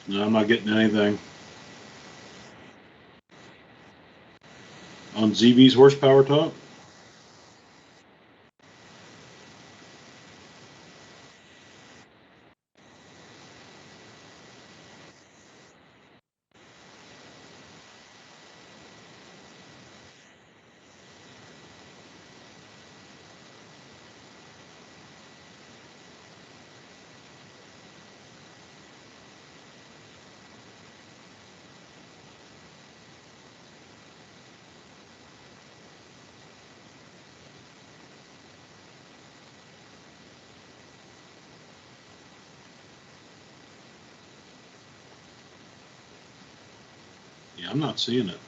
No, I'm not getting anything. On ZV's horsepower top? Yeah, I'm not seeing it.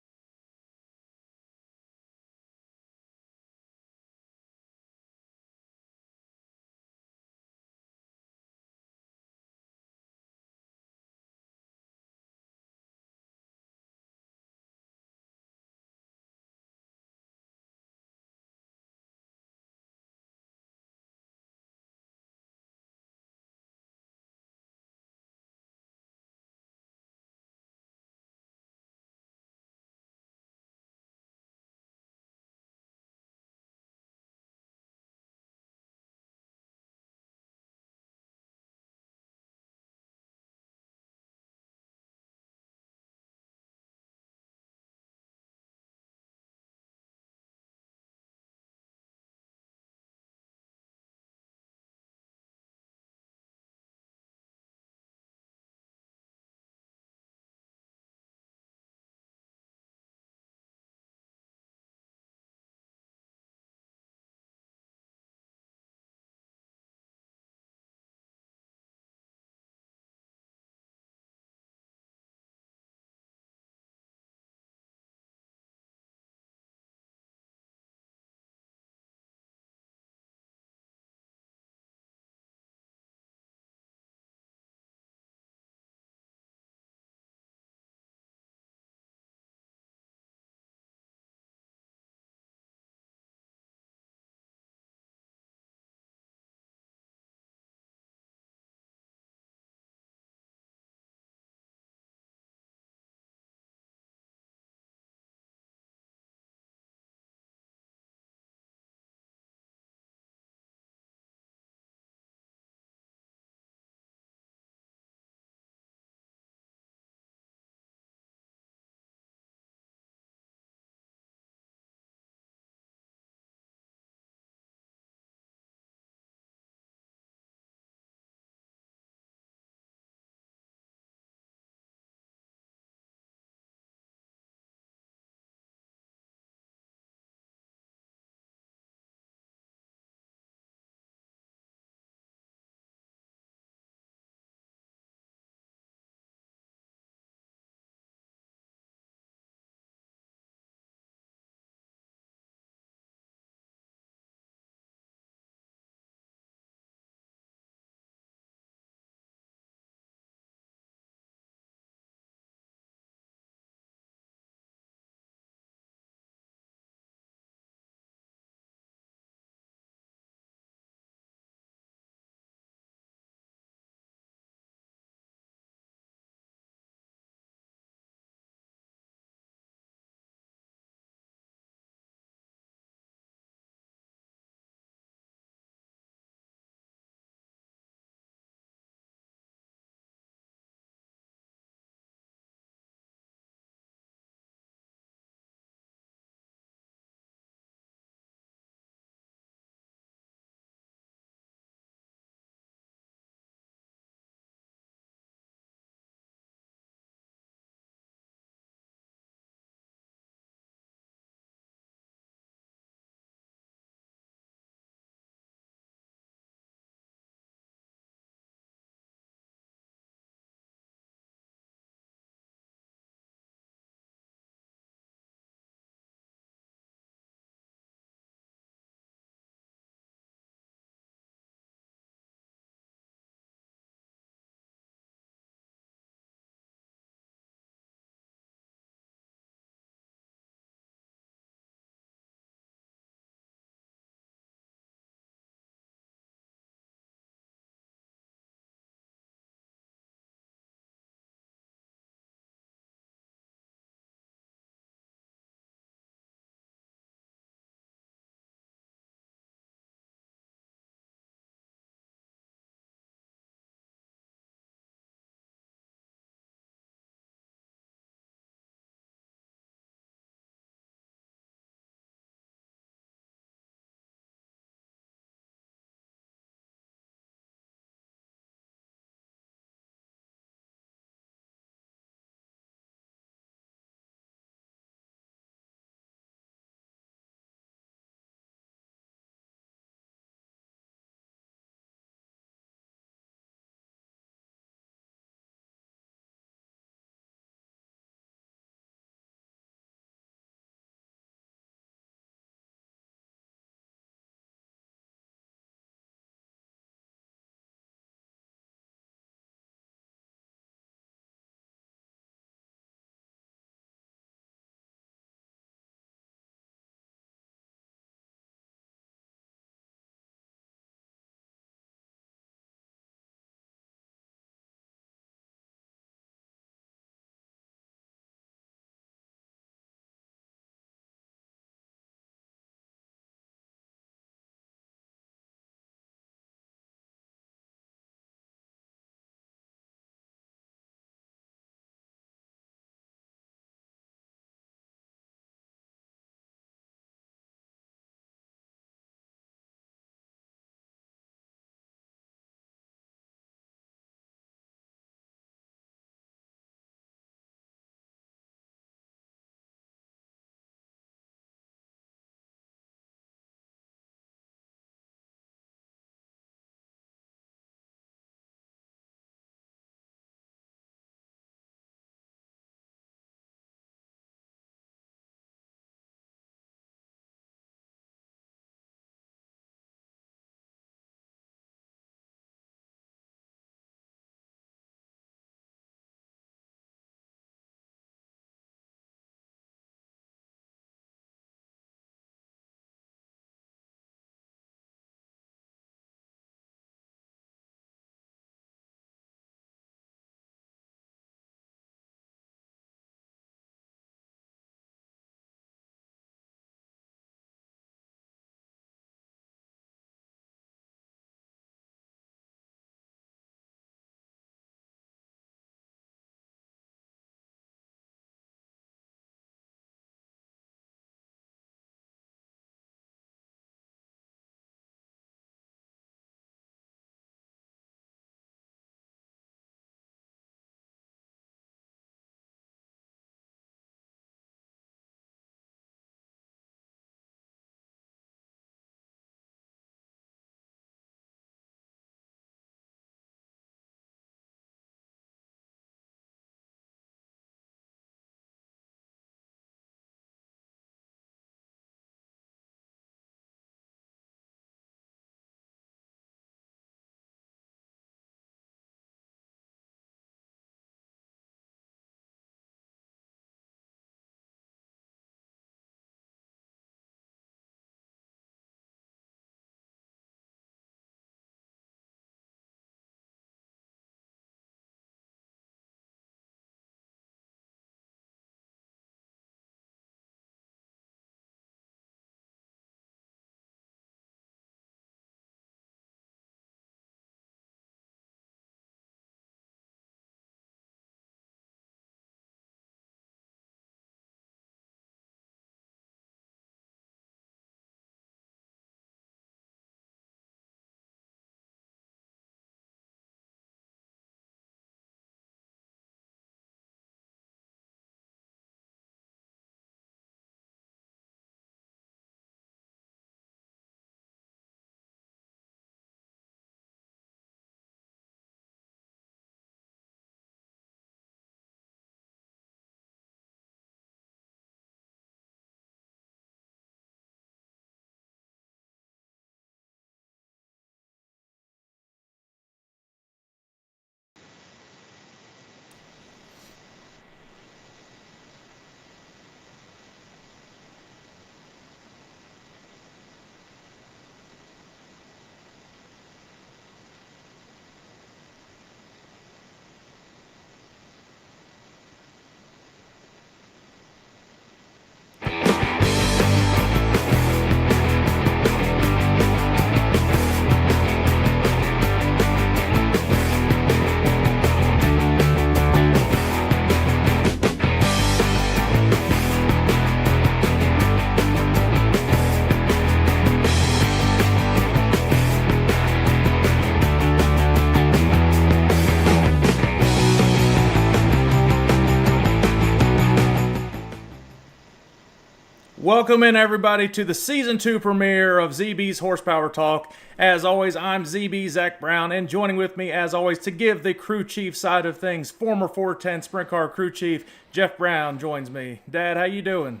Welcome in, everybody, to the Season 2 premiere of ZB's Horsepower Talk. As always, I'm ZB Zach Brown, and joining with me, as always, to give the crew chief side of things, former 410 Sprint Car crew chief Jeff Brown joins me. Dad, how you doing?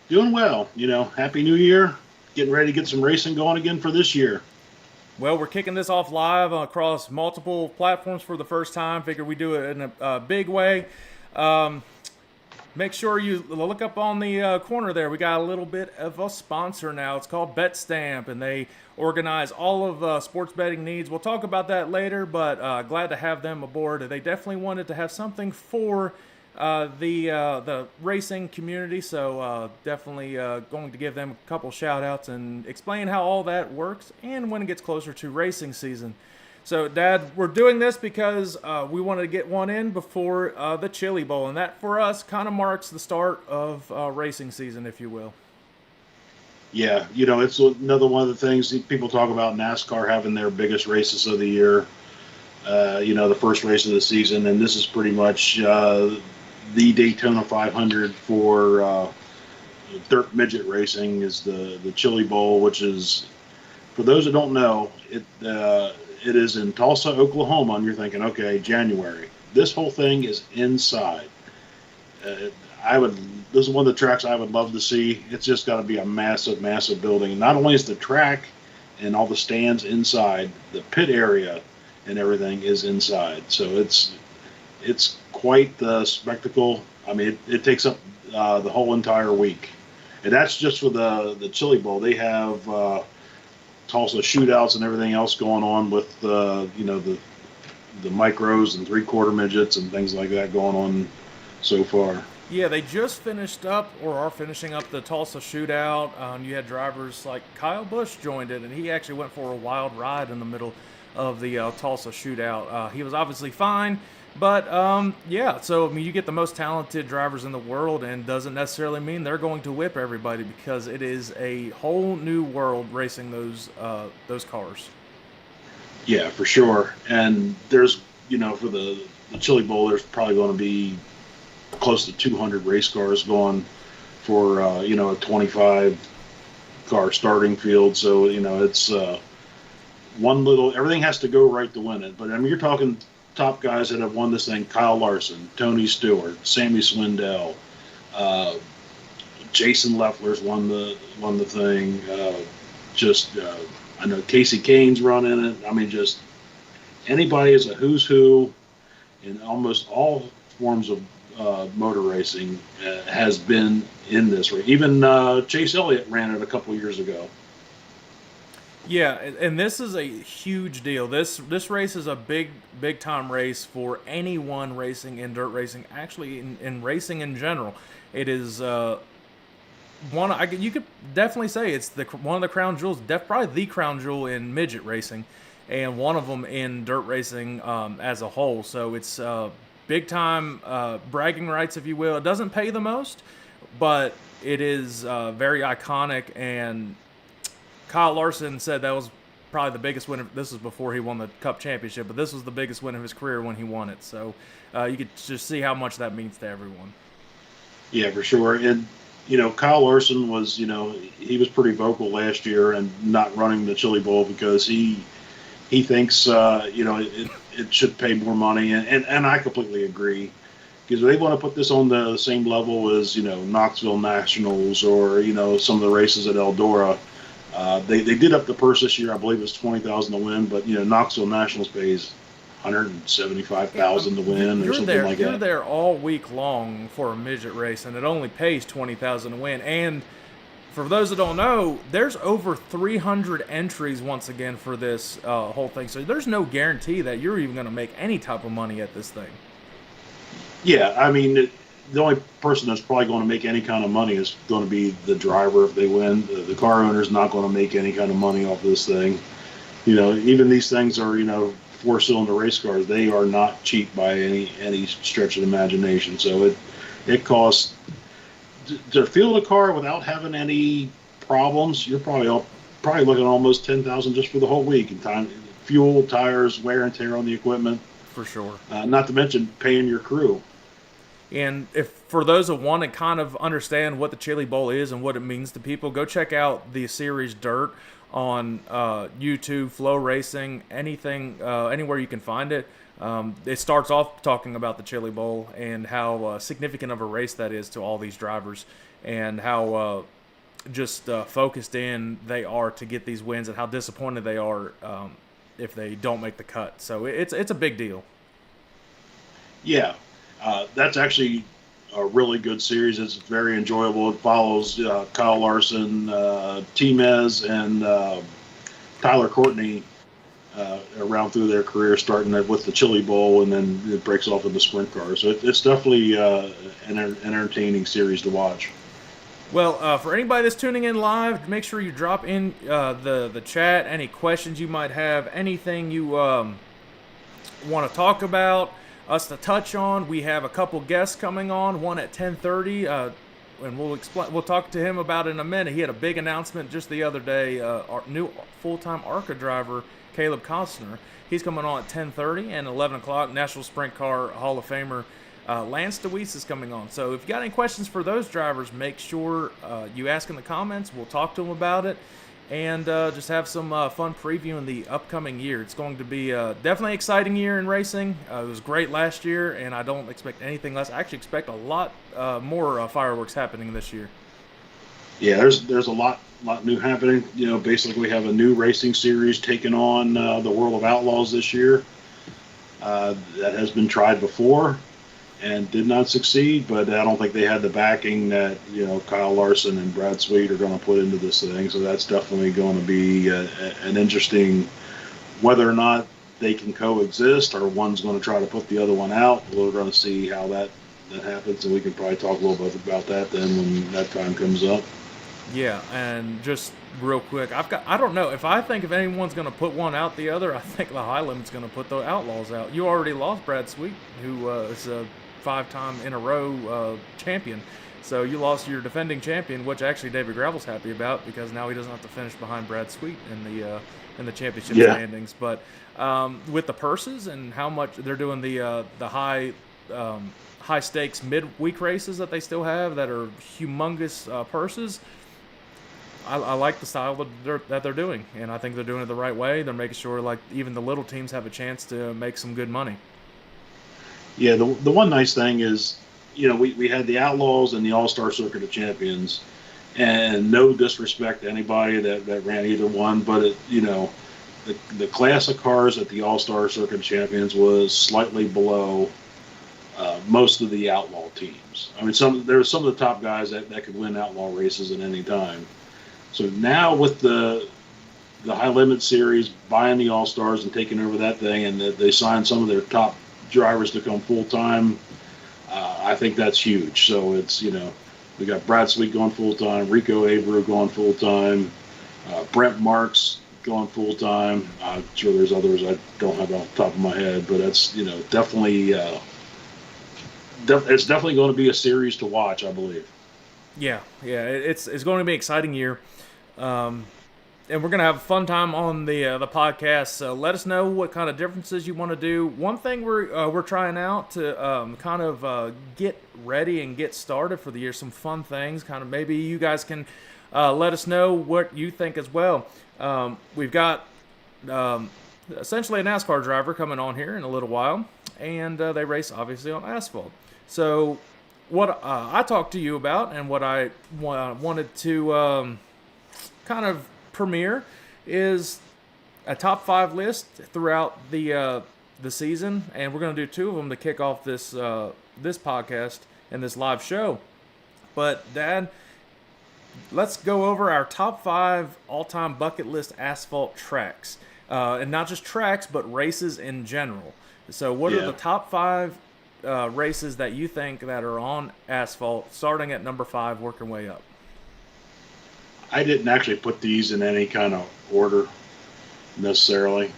Doing well. Happy New Year. Getting ready to get some racing going again for this year. Well, we're kicking this off live across multiple platforms for the first time. Figured we do it in a big way. Make sure you look up on the corner there. We got a little bit of a sponsor now. It's called Bet Stamp, and they organize all of sports betting needs. We'll talk about that later, but glad to have them aboard. They definitely wanted to have something for the racing community, so definitely going to give them a couple shout-outs and explain how all that works and when it gets closer to racing season. So, Dad, we're doing this because we wanted to get one in before the Chili Bowl, and that, for us, kind of marks the start of racing season, if you will. Yeah, it's another one of the things that people talk about NASCAR having their biggest races of the year, the first race of the season, and this is pretty much the Daytona 500 for dirt midget racing is the Chili Bowl, which is, for those that don't know, it is in Tulsa, Oklahoma, and you're thinking, okay, January. This whole thing is inside. This is one of the tracks I would love to see. It's just got to be a massive, massive building. Not only is the track and all the stands inside, the pit area and everything is inside. So it's quite the spectacle. I mean, it takes up the whole entire week. And that's just for the Chili Bowl. They have Tulsa shootouts and everything else going on with the micros and 3/4 midgets and things like that going on so far. Yeah, they just finished up or are finishing up the Tulsa shootout. You had drivers like Kyle Busch joined it, and he actually went for a wild ride in the middle of the Tulsa shootout. He was obviously fine, but so you get the most talented drivers in the world, and doesn't necessarily mean they're going to whip everybody, because it is a whole new world racing those cars. Yeah, for sure. And there's for the Chili Bowl, there's probably going to be close to 200 race cars going for a 25 car starting field. So it's everything has to go right to win it. But I mean, you're talking top guys that have won this thing: Kyle Larson, Tony Stewart, Sammy Swindell, Jason Leffler's won the thing. I know Casey Kane's run in it. I mean, just anybody is a who's who in almost all forms of motor racing has been in this race. Even Chase Elliott ran it a couple years ago. Yeah, and this is a huge deal. This race is a big time race for anyone racing in dirt racing. Actually, in racing in general, it is you could definitely say it's one of the crown jewels. Probably the crown jewel in midget racing, and one of them in dirt racing as a whole. So it's big time bragging rights, if you will. It doesn't pay the most, but it is very iconic. And Kyle Larson said that was probably the biggest win. This was before he won the Cup Championship, but this was the biggest win of his career when he won it. So you could just see how much that means to everyone. Yeah, for sure. And Kyle Larson was, he was pretty vocal last year and not running the Chili Bowl because he thinks, it should pay more money. And I completely agree, because they want to put this on the same level as, Knoxville Nationals or, some of the races at Eldora. They did up the purse this year. I believe it's $20,000 to win, but Knoxville Nationals pays $175,000 to win or something like that. You're there all week long for a midget race, and it only pays $20,000 to win. And for those that don't know, there's over 300 entries once again for this whole thing. So there's no guarantee that you're even going to make any type of money at this thing. Yeah, I mean, the only person that's probably going to make any kind of money is going to be the driver if they win. The car owner's not going to make any kind of money off this thing. Even these things are, 4-cylinder race cars. They are not cheap by any stretch of the imagination. So it costs to field a car without having any problems. You're probably looking at almost $10,000 just for the whole week in time, fuel, tires, wear and tear on the equipment. For sure. Not to mention paying your crew. And if for those that want to kind of understand what the Chili Bowl is and what it means to people, go check out the series Dirt on YouTube, Flow Racing, anything, anywhere you can find it. It starts off talking about the Chili Bowl and how significant of a race that is to all these drivers, and how just focused in they are to get these wins, and how disappointed they are if they don't make the cut. So it's a big deal. Yeah, that's actually a really good series. It's very enjoyable. It follows Kyle Larson, Timez, and Tyler Courtney around through their career, starting with the Chili Bowl, and then it breaks off into sprint cars. So it's definitely an entertaining series to watch. Well, for anybody that's tuning in live, make sure you drop in the chat any questions you might have, anything you want to talk about, us to touch on. We have a couple guests coming on, one at 10:30, and we'll talk to him about it in a minute. He had a big announcement just the other day. Our new full-time ARCA driver, Caleb Costner, he's coming on at 10:30, and 11 o'clock, National Sprint Car Hall of Famer Lance Dewease is coming on. So if you got any questions for those drivers, make sure you ask in the comments. We'll talk to them about it, and just have some fun previewing the upcoming year. It's going to be definitely an exciting year in racing. It was great last year, and I don't expect anything less. I actually expect a lot more fireworks happening this year. Yeah, there's a lot new happening. You know, basically we have a new racing series taking on the World of Outlaws this year. That has been tried before and did not succeed, but I don't think they had the backing that, you know, Kyle Larson and Brad Sweet are going to put into this thing. So that's definitely going to be an interesting, whether or not they can coexist or one's going to try to put the other one out. We're going to see how that happens, and we can probably talk a little bit about that then when that time comes up. Yeah, and just real quick, I don't know if anyone's going to put one out the other. I think the High Limit's going to put the Outlaws out. You already lost Brad Sweet, who is a 5-time in a row champion. So you lost your defending champion, which actually David Gravel's happy about, because now he doesn't have to finish behind Brad Sweet in the championship standings. But with the purses and how much they're doing the high stakes mid-week races that they still have that are humongous purses, I like the style that they're doing, and I think they're doing it the right way. They're making sure like even the little teams have a chance to make some good money. Yeah, the one nice thing is, you know, we had the Outlaws and the All-Star Circuit of Champions, and no disrespect to anybody that ran either one, but you know, the class of cars at the All-Star Circuit of Champions was slightly below most of the Outlaw teams. I mean, there were some of the top guys that could win Outlaw races at any time. So now with the High Limit Series buying the All-Stars and taking over that thing, and they signed some of their top drivers to come full-time, I think that's huge. So it's, you know, we got Brad Sweet going full-time, Rico Abreu going full-time, Brent Marks going full-time. I'm sure there's others I don't have off the top of my head, but that's, you know, definitely it's definitely going to be a series to watch, I believe. Yeah, it's going to be an exciting year. And we're going to have a fun time on the podcast. So let us know what kind of differences you want to do. One thing we're trying out to kind of get ready and get started for the year, some fun things. Kind of maybe you guys can let us know what you think as well. We've got essentially a NASCAR driver coming on here in a little while, and they race obviously on asphalt. So what I talked to you about and what I wanted to kind of premiere is a top 5 list throughout the season, and we're going to do 2 of them to kick off this podcast and this live show. But Dad, let's go over our top 5 all-time bucket list asphalt tracks, and not just tracks but races in general. So what are the top 5 races that you think that are on asphalt, starting at number 5, working way up? I didn't actually put these in any kind of order necessarily,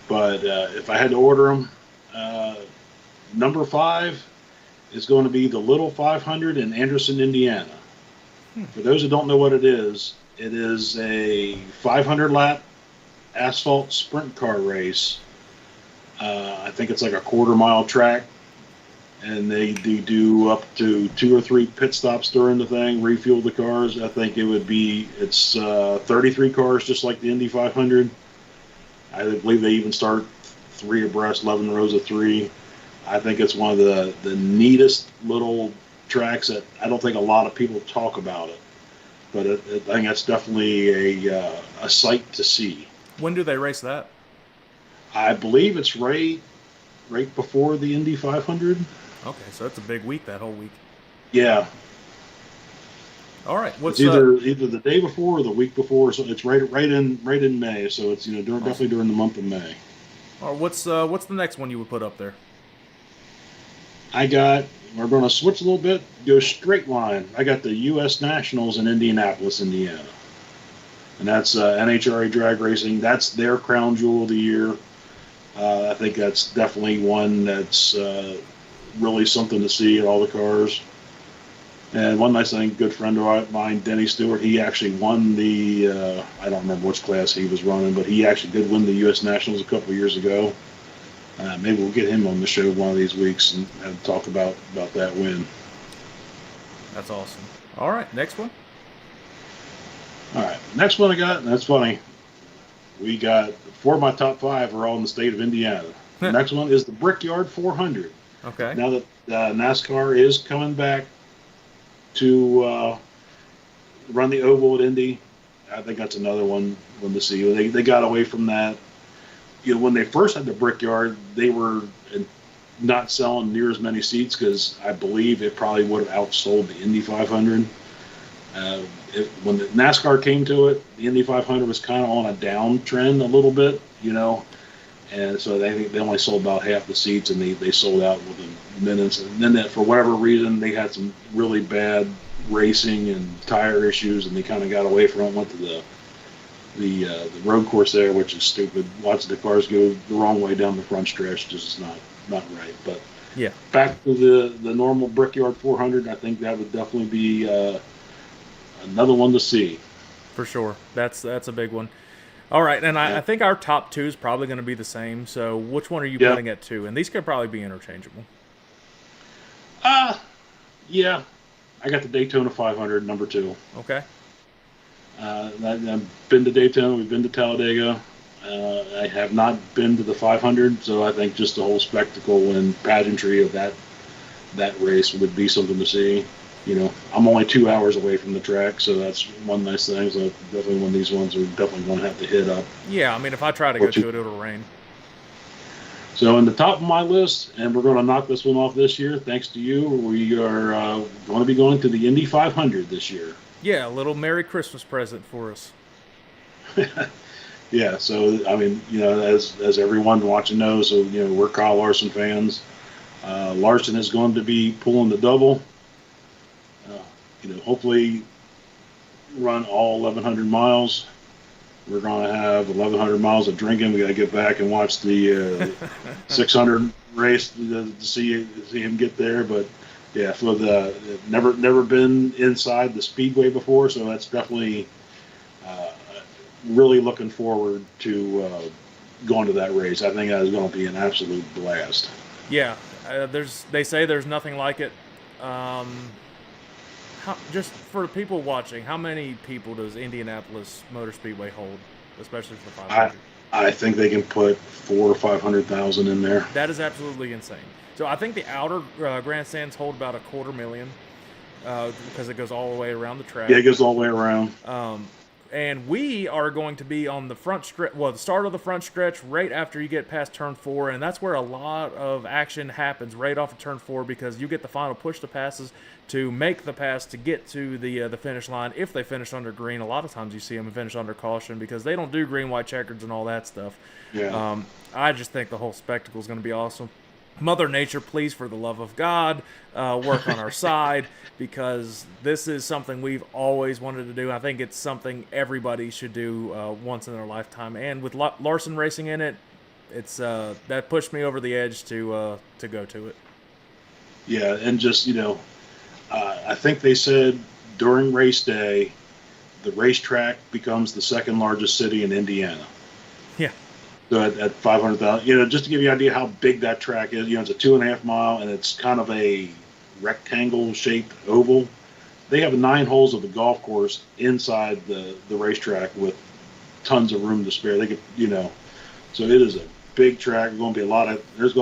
but if I had to order them, number 5 is going to be the Little 500 in Anderson, Indiana. For those who don't know what it is a 500-lap asphalt sprint car race. I think it's like a quarter-mile track, and they do up to 2 or 3 pit stops during the thing, refuel the cars. I think it's 33 cars, just like the Indy 500. I believe they even start 3 abreast, 11 rows of 3. I think it's one of the neatest little tracks that I don't think a lot of people talk about it, but I think that's definitely a sight to see. When do they race that? I believe it's right before the Indy 500. Okay, so it's a big week, that whole week. Yeah. All right. It's either the day before or the week before, so it's right in May. So it's definitely during the month of May. Or what's the next one you would put up there? We're going to switch a little bit, go straight line. I got the U.S. Nationals in Indianapolis, Indiana, and that's NHRA drag racing. That's their crown jewel of the year. I think that's definitely one that's really something to see at all the cars. And one nice thing, good friend of mine, Denny Stewart, he actually won the, I don't remember which class he was running, but he actually did win the U.S. Nationals a couple of years ago. Maybe we'll get him on the show one of these weeks and talk about that win. That's awesome. All right, next one. All right, next one I got, and that's funny. We got 4 of my top 5 are all in the state of Indiana. The next one is the Brickyard 400. Okay. Now that NASCAR is coming back to run the oval at Indy, I think that's another one to see. They got away from that. When they first had the Brickyard, they were not selling near as many seats because I believe it probably would have outsold the Indy 500. When the NASCAR came to it, the Indy 500 was kind of on a downtrend a little bit, and so they only sold about half the seats, and they sold out within minutes. And then that, for whatever reason, they had some really bad racing and tire issues, and they kind of got away from it. Went to the road course there, which is stupid. Lots of the cars go the wrong way down the front stretch, just not right. But yeah, back to the normal Brickyard 400, I think that would definitely be another one to see. For sure, that's a big one. All right, and I think our top 2 is probably going to be the same. So which one are you putting at 2? And these could probably be interchangeable. Yeah, I got the Daytona 500, number 2. Okay. I've been to Daytona. We've been to Talladega. I have not been to the 500, so I think just the whole spectacle and pageantry of that race would be something to see. I'm only 2 hours away from the track, so that's one nice thing. So definitely one of these ones we definitely want to have to hit up. Yeah, I mean, if I try to go to it, it'll rain. So in the top of my list, and we're going to knock this one off this year, thanks to you, we are going to be going to the Indy 500 this year. Yeah, a little Merry Christmas present for us. Yeah, so I mean, as everyone watching knows, so we're Kyle Larson fans. Larson is going to be pulling the double. Hopefully run all 1,100 miles. We're going to have 1,100 miles of drinking. We got to get back and watch the 600 race to see him get there. But yeah, for the never been inside the speedway before, so that's definitely really looking forward to going to that race. I think that is going to be an absolute blast. Yeah, they say there's nothing like it. Just for people watching, how many people does Indianapolis Motor Speedway hold, especially for 500? I think they can put 400,000 or 500,000 in there. That is absolutely insane. So I think the outer grandstands hold about 250,000 because it goes all the way around the track. Yeah, it goes all the way around. And we are going to be on the front stretch, the start of the front stretch right after you get past turn 4, and that's where a lot of action happens right off of turn 4 because you get the final push to passes to make the pass to get to the finish line. If they finish under green, a lot of times you see them finish under caution because they don't do green, white checkers and all that stuff. Yeah. I just think the whole spectacle is going to be awesome. Mother Nature, please, for the love of God, work on our side because this is something we've always wanted to do. I think it's something everybody should do once in their lifetime. And with Larson Racing in it, it's that pushed me over the edge to go to it. Yeah, and just I think they said during race day, the racetrack becomes the second largest city in Indiana. Yeah. So at 500,000, just to give you an idea how big that track is, it's a 2.5 mile, and it's kind of a rectangle-shaped oval. They have 9 holes of the golf course inside the racetrack with tons of room to spare. They could, so it is a big track. There's going to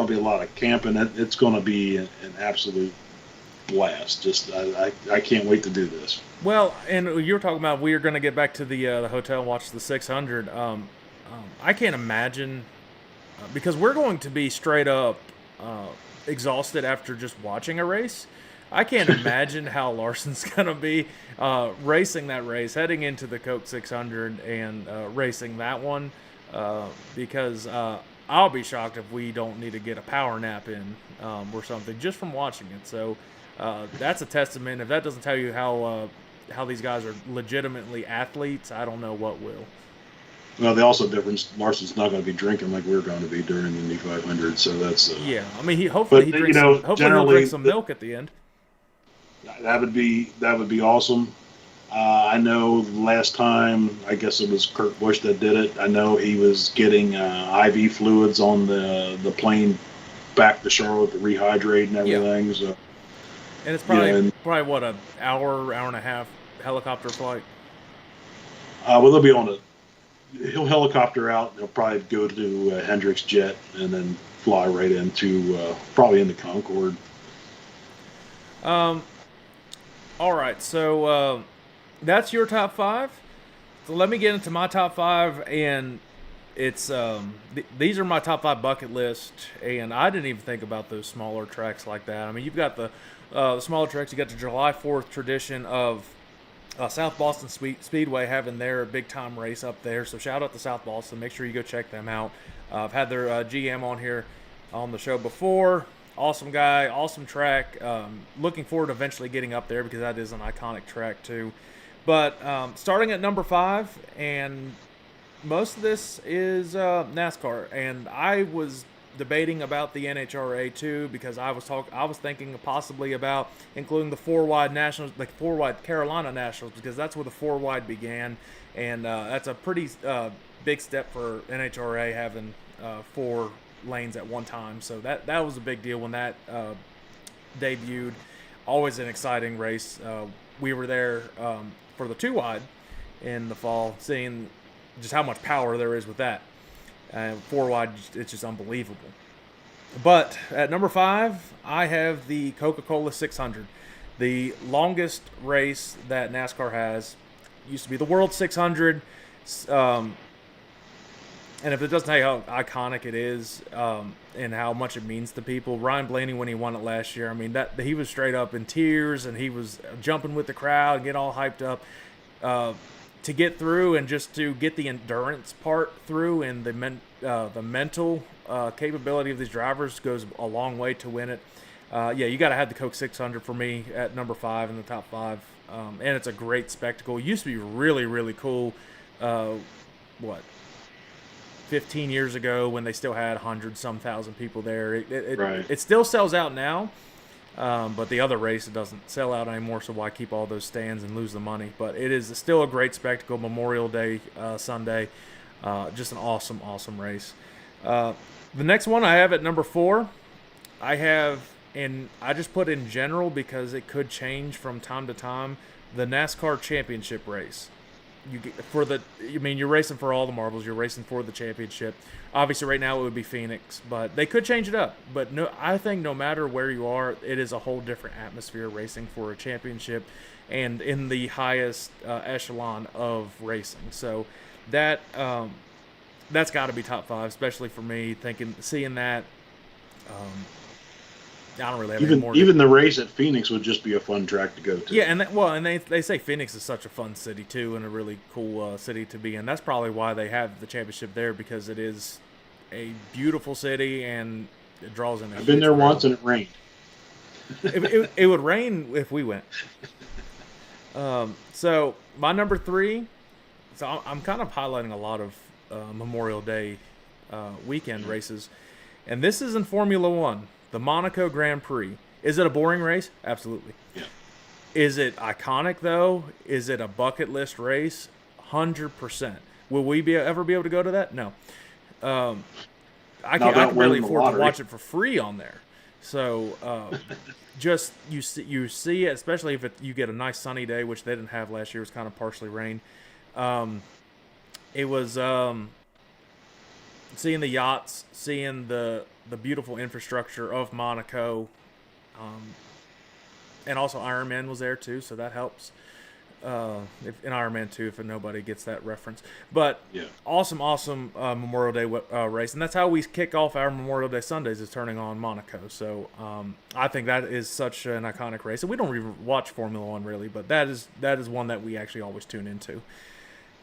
be a lot of camping. It's going to be an absolute blast. Just I can't wait to do this. Well, and you were talking about we are going to get back to the hotel and watch the 600. I can't imagine because we're going to be straight up exhausted after just watching a race. I can't imagine how Larson's going to be racing that race, heading into the Coke 600 and racing that one because I'll be shocked if we don't need to get a power nap in or something just from watching it. So that's a testament. If that doesn't tell you how these guys are legitimately athletes, I don't know what will. Well, the also difference, Larson's not going to be drinking like we're going to be during the Indy 500, so that's... yeah, I mean, hopefully he'll drink some milk at the end. That would be awesome. I know last time, I guess it was Kurt Busch that did it. I know he was getting IV fluids on the plane back to Charlotte to rehydrate and everything. Yeah. So, and it's probably what, an hour and a half helicopter flight? Well, they'll be he'll helicopter out. He'll probably go to Hendrick's jet and then fly right into probably into Concord. All right, so that's your top 5. So let me get into my top 5, and it's these are my top 5 bucket list, and I didn't even think about those smaller tracks like that. I mean, you've got the smaller tracks. You got the July 4th tradition of South Boston Speedway having their big time race up there. So shout out to South Boston. Make sure you go check them out. I've had their GM on here on the show before. Awesome guy, awesome track. Looking forward to eventually getting up there because that is an iconic track too. But starting at number 5, and most of this is NASCAR, and I was debating about the NHRA too because I was thinking possibly about including the 4-wide nationals, like 4-wide Carolina Nationals, because that's where the 4-wide began, and that's a pretty big step for NHRA having 4 lanes at one time. So that was a big deal when that debuted. Always an exciting race. We were there for the 2-wide in the fall, seeing just how much power there is with that. 4-wide, it's just unbelievable. But at number 5, I have the Coca-Cola 600, the longest race that NASCAR has. Used to be the World 600. And if it doesn't tell you how iconic it is and how much it means to people, Ryan Blaney, when he won it last year, I mean, that he was straight up in tears and he was jumping with the crowd and get all hyped up to get through and just to get the endurance part through and the mental capability of these drivers goes a long way to win it. You got to have the Coke 600 for me at number 5 in the top 5. And it's a great spectacle. It used to be really, really cool. 15 years ago when they still had 100-some thousand people there. It still sells out now, but the other race, it doesn't sell out anymore, so why keep all those stands and lose the money? But it is still a great spectacle. Memorial Day Sunday, just an awesome, awesome race. The next one I have at number 4, I have, and I just put in general because it could change from time to time, the NASCAR Championship race. You're racing for all the marbles. You're racing for the championship. Obviously, right now it would be Phoenix, but they could change it up. But I think no matter where you are, it is a whole different atmosphere racing for a championship, and in the highest echelon of racing. So that's got to be top 5, especially for me. Seeing that. I don't really have any more. Even the race at Phoenix would just be a fun track to go to. Yeah, and they say Phoenix is such a fun city too, and a really cool city to be in. That's probably why they have the championship there, because it is a beautiful city and it draws in. I've been there once and it rained. It would rain if we went. So my number 3. So I'm kind of highlighting a lot of Memorial Day weekend races, and this is in Formula One. The Monaco Grand Prix. Is it a boring race? Absolutely. Yeah. Is it iconic, though? Is it a bucket list race? 100%. Will we ever be able to go to that? No. I Not can about barely winning the afford to lottery. watch it for free on there. So just you see it, especially if you get a nice sunny day, which they didn't have last year. It was kind of partially rain. It was seeing the yachts, seeing the beautiful infrastructure of Monaco, and also Iron Man was there too, so that helps. In Iron Man 2, if nobody gets that reference. But Yeah. awesome Memorial Day race. And that's how we kick off our Memorial Day Sundays, is turning on Monaco. So I think that is such an iconic race. And we don't even watch Formula One really, but that is one that we actually always tune into.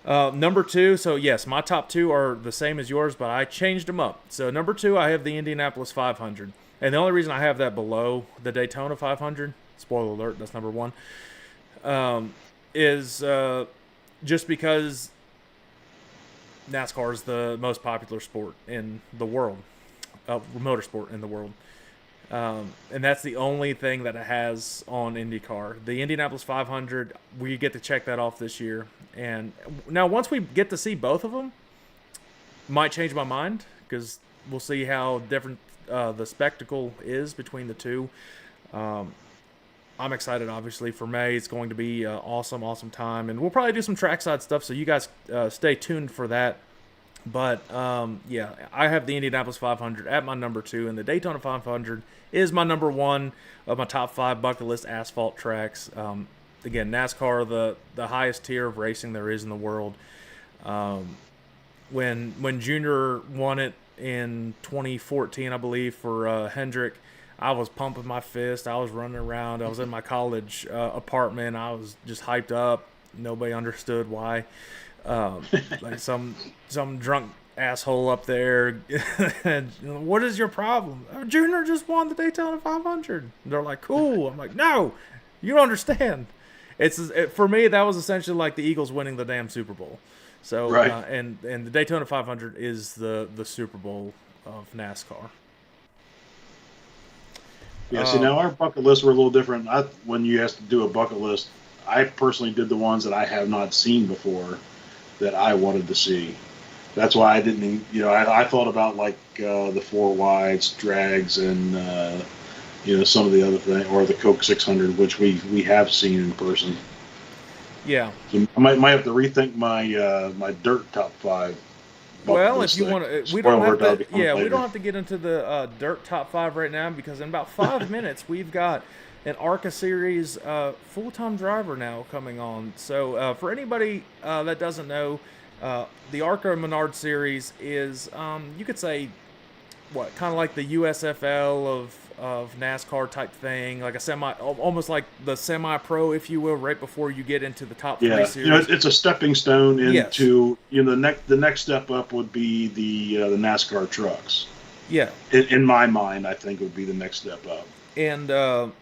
Number 2, so yes, my top 2 are the same as yours, but I changed them up. So number 2, I have the Indianapolis 500. And the only reason I have that below the Daytona 500, spoiler alert, that's number 1, is just because NASCAR is the most popular sport in the world, motorsport in the world. And that's the only thing that it has on IndyCar. The Indianapolis 500, we get to check that off this year. And now once we get to see both of them, might change my mind, because we'll see how different the spectacle is between the two. I'm excited, obviously, for May. It's going to be an awesome time. And we'll probably do some trackside stuff, so you guys stay tuned for that. But, yeah, I have the Indianapolis 500 at my number 2, and the Daytona 500 is my number 1 of my top 5 bucket list asphalt tracks. Again, NASCAR, the highest tier of racing there is in the world. When Junior won it in 2014, I believe, for Hendrick, I was pumping my fist. I was running around. I was in my college apartment. I was just hyped up. Nobody understood why. Like some drunk asshole up there. What is your problem? Junior just won the Daytona 500. They're like, cool. I'm like, no, you don't understand. For me, that was essentially like the Eagles winning the damn Super Bowl. So, Right. And the Daytona 500 is the Super Bowl of NASCAR. Yeah, see, now our bucket lists were a little different. When you asked to do a bucket list, I personally did the ones that I have not seen before that I wanted to see. That's why I didn't, I thought about like the 4 wides, drags, and, some of the other things, or the Coke 600, which we have seen in person. Yeah. So I might have to rethink my my dirt top 5. Well, if you want to, we don't have to get into the dirt top 5 right now, because in about 5 minutes we've got an ARCA series full-time driver now coming on. So for anybody that doesn't know, the ARCA Menard series is, you could say, kind of like the USFL of NASCAR type thing, like almost like the semi-pro, if you will, right before you get into the top 3 series. It's a stepping stone into, the next step up would be the NASCAR trucks. Yeah. In my mind, I think would be the next step up. And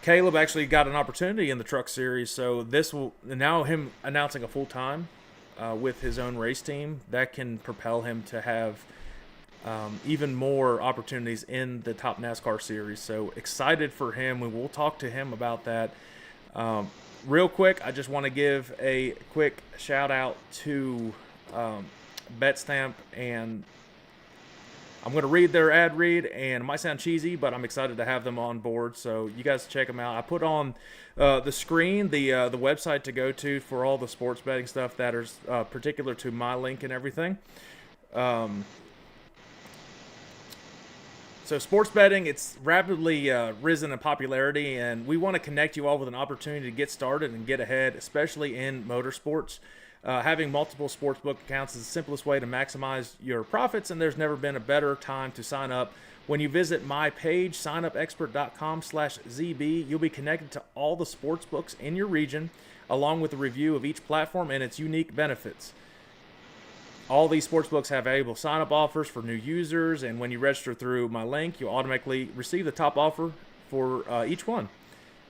Caleb actually got an opportunity in the truck series, so this will now him announcing a full-time with his own race team, that can propel him to have even more opportunities in the top NASCAR series. So excited for him. We will talk to him about that. Real quick, I just want to give a quick shout out to BetStamp, and I'm going to read their ad read, and it might sound cheesy, but I'm excited to have them on board. So you guys check them out. I put on the screen the website to go to for all the sports betting stuff that is particular to my link and everything. So sports betting, it's rapidly risen in popularity, and we want to connect you all with an opportunity to get started and get ahead, especially in motorsports. Having multiple sportsbook accounts is the simplest way to maximize your profits, and there's never been a better time to sign up. When you visit my page, signupexpert.com/ZB, you'll be connected to all the sportsbooks in your region, along with a review of each platform and its unique benefits. All these sportsbooks have valuable sign-up offers for new users, and when you register through my link, you'll automatically receive the top offer for each one.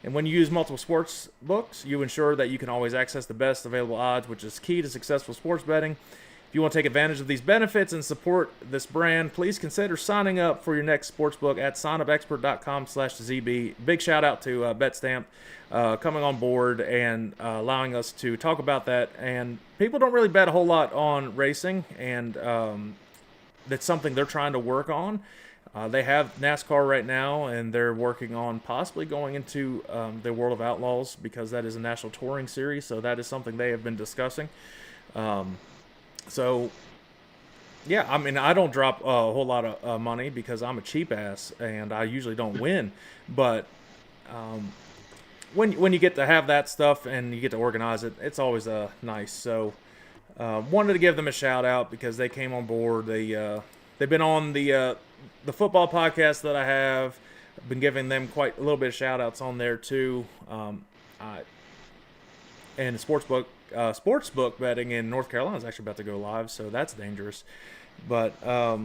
And when you use multiple sports books, you ensure that you can always access the best available odds, which is key to successful sports betting. If you want to take advantage of these benefits and support this brand, please consider signing up for your next sportsbook at signupexpert.com/ZB. Big shout out to BetStamp coming on board and allowing us to talk about that. And people don't really bet a whole lot on racing, and that's something they're trying to work on. They have NASCAR right now, and they're working on possibly going into the World of Outlaws, because that is a national touring series. So that is something they have been discussing. So, yeah, I mean, I don't drop a whole lot of money because I'm a cheap ass and I usually don't win. But when you get to have that stuff and you get to organize it, it's always nice. So, wanted to give them a shout out because they came on board. They've been on the football podcast that I have. I've been giving them quite a little bit of shout outs on there too. And sportsbook betting in North Carolina is actually about to go live, so that's dangerous. But yeah,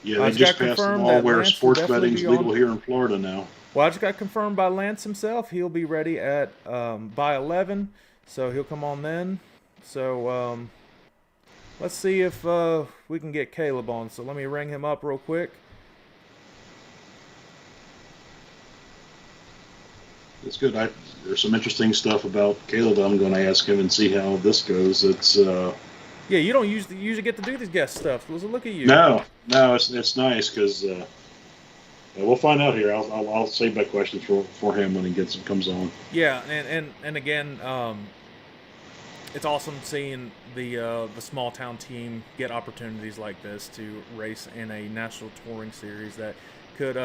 they just passed the law where sports betting is legal here in Florida now. Well, I just got confirmed by Lance himself. He'll be ready at by 11, so he'll come on then. So let's see if we can get Caleb on. So let me ring him up real quick. That's good. There's some interesting stuff about Caleb I'm going to ask him and see how this goes. It's yeah, you don't usually get to do these guest stuff. Look at you. No, it's nice because we'll find out here. I'll save my questions for him when he comes on. Yeah, and again, it's awesome seeing the small town team get opportunities like this to race in a national touring series that could.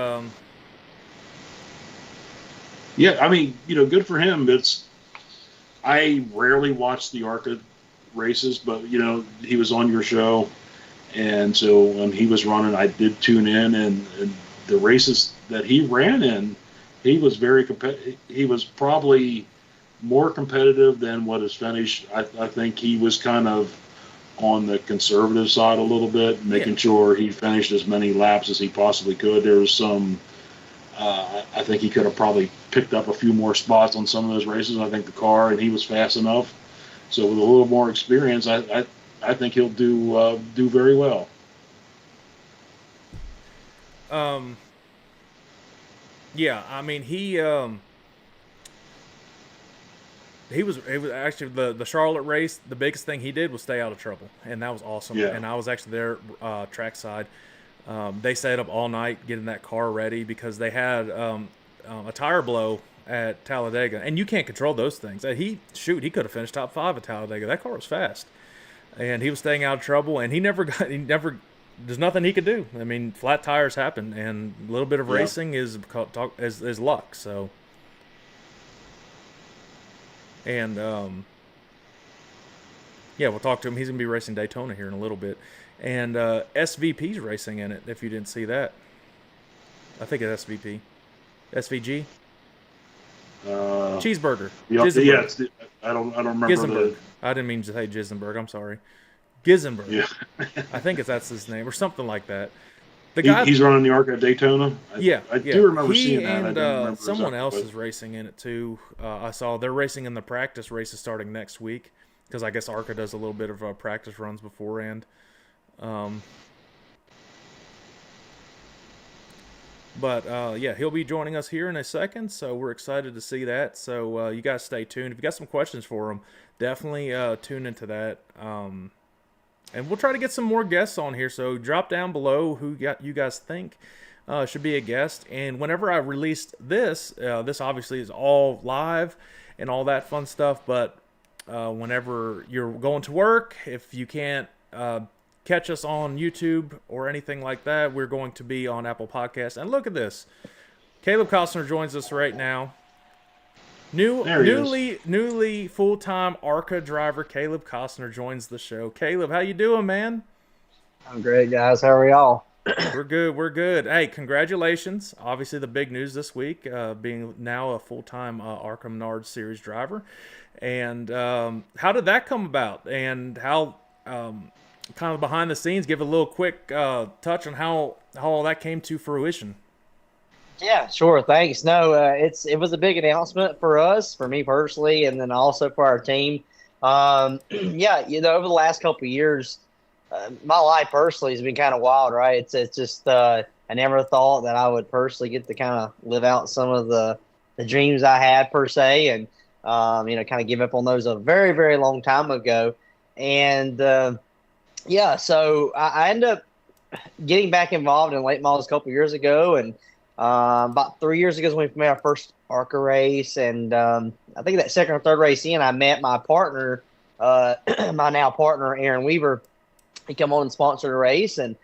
Yeah, I mean, good for him. I rarely watch the ARCA races, but he was on your show, and so when he was running, I did tune in, and the races that he ran in, he was very competitive. He was probably more competitive than what his finish. I think he was kind of on the conservative side a little bit, making sure he finished as many laps as he possibly could. There was some. I think he could have probably picked up a few more spots on some of those races. I think and he was fast enough. So with a little more experience, I think he'll do very well. Yeah, I mean he was actually the Charlotte race. The biggest thing he did was stay out of trouble, and that was awesome. Yeah. And I was actually there trackside. They stayed up all night getting that car ready because they had a tire blow at Talladega, and you can't control those things. He could have finished top 5 at Talladega. That car was fast, and he was staying out of trouble. And there's nothing he could do. I mean, flat tires happen, and a little bit of racing is luck. So, and we'll talk to him. He's gonna be racing Daytona here in a little bit. And SVP's racing in it, if you didn't see that. I think it's SVP. SVG? Cheeseburger. Yeah, I don't remember. Gisenberg. I didn't mean to say Gisenberg. I'm sorry. Gisenberg. Yeah. I think that's his name or something like that. He's running the ARCA at Daytona? I do remember seeing that. And someone else is racing in it too. I saw they're racing in the practice races starting next week because I guess ARCA does a little bit of practice runs beforehand. He'll be joining us here in a second, so we're excited to see that. So you guys stay tuned. If you got some questions for him, definitely tune into that. And we'll try to get some more guests on here. So drop down below who you guys think should be a guest. And whenever I release this, this obviously is all live and all that fun stuff. But whenever you're going to work, if you can't catch us on YouTube or anything like that, we're going to be on Apple Podcasts. And look at this. Caleb Costner joins us right now. Newly full-time ARCA driver Caleb Costner joins the show. Caleb, how you doing, man? I'm great, guys. How are y'all? We're good. Hey, congratulations. Obviously the big news this week, being now a full-time ARCA Menards Series driver. And how did that come about? And how... kind of behind the scenes, give a little quick touch on how all that came to fruition. Yeah, sure. Thanks. No, it was a big announcement for us, for me personally, and then also for our team. Yeah, over the last couple of years, my life personally has been kind of wild, right? It's just I never thought that I would personally get to kind of live out some of the dreams I had per se, and kind of give up on those a very, very long time ago. And yeah, so I ended up getting back involved in late models a couple years ago, and about 3 years ago is when we made our first ARCA race, and I think that second or third race in, I met my partner, my now partner Aaron Weaver. He come on and sponsored a race, and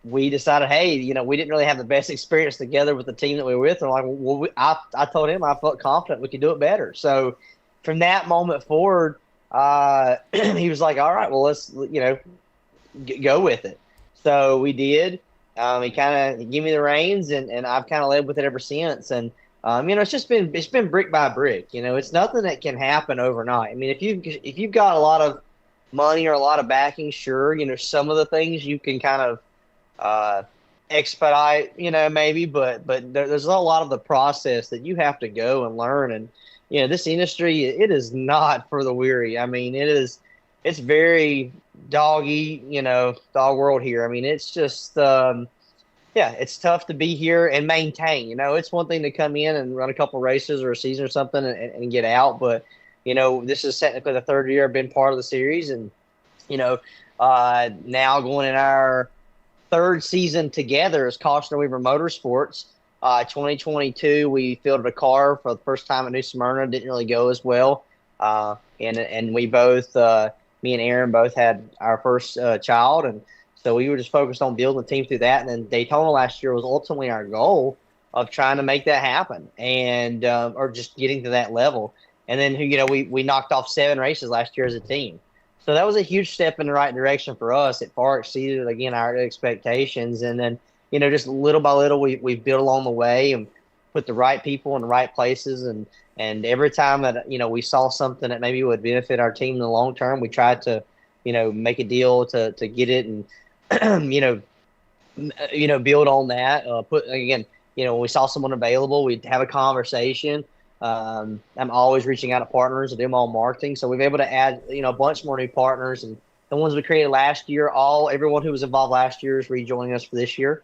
we decided, hey, we didn't really have the best experience together with the team that we were with. And like, well, I told him I felt confident we could do it better. So from that moment forward, he was like, all right, well, let's go with it. So we did. He kind of gave me the reins, and I've kind of led with it ever since. And it's been brick by brick. It's nothing that can happen overnight. I mean, if you've got a lot of money or a lot of backing, sure, some of the things you can kind of expedite, maybe, but there's a lot of the process that you have to go and learn. And this industry, it is not for the weary. I mean, it's very doggy, dog world here. I mean, it's just it's tough to be here and maintain. It's one thing to come in and run a couple races or a season or something and get out, but this is technically the third year I've been part of the series, and now going in our third season together as Costner Weaver Motorsports. 2022, we fielded a car for the first time at New Smyrna. Didn't really go as well, and we both, me and Aaron, both had our first child, and so we were just focused on building the team through that. And then Daytona last year was ultimately our goal of trying to make that happen, and or just getting to that level. And then we knocked off 7 races last year as a team. So that was a huge step in the right direction for us. It far exceeded, again, our expectations. And then, just little by little, we've built along the way and put the right people in the right places. And every time that, we saw something that maybe would benefit our team in the long term, we tried to, make a deal to get it and, build on that. When we saw someone available, we'd have a conversation. I'm always reaching out to partners and do my own marketing. So we've been able to add, a bunch more new partners, and the ones we created last year, everyone who was involved last year is rejoining us for this year.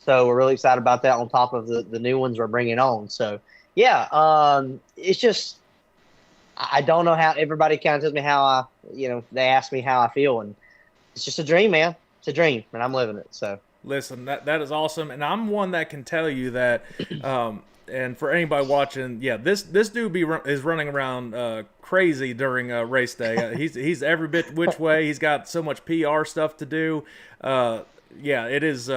So we're really excited about that on top of the new ones we're bringing on. So yeah, it's just, I don't know how everybody kind of tells me how they ask me how I feel, and it's just a dream, man. It's a dream, and I'm living it. So listen, that is awesome. And I'm one that can tell you that, and for anybody watching, yeah, this dude is running around crazy during race day. He's every bit which way. He's got so much PR stuff to do. Yeah, it is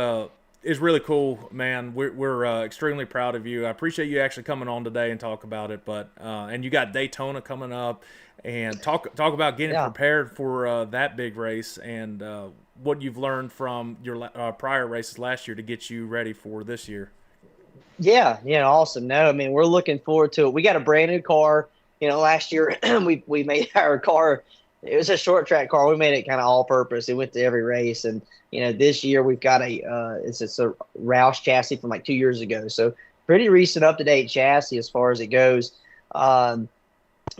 really cool, man. We're extremely proud of you. I appreciate you actually coming on today and talk about it. But and you got Daytona coming up, and talk about getting prepared for that big race and what you've learned from your prior races last year to get you ready for this year. Yeah, awesome. No, I mean, we're looking forward to it. We got a brand new car. Last year we made our car. It was a short track car. We made it kind of all purpose. It went to every race. And, this year we've got it's a Roush chassis from like 2 years ago. So pretty recent, up-to-date chassis as far as it goes.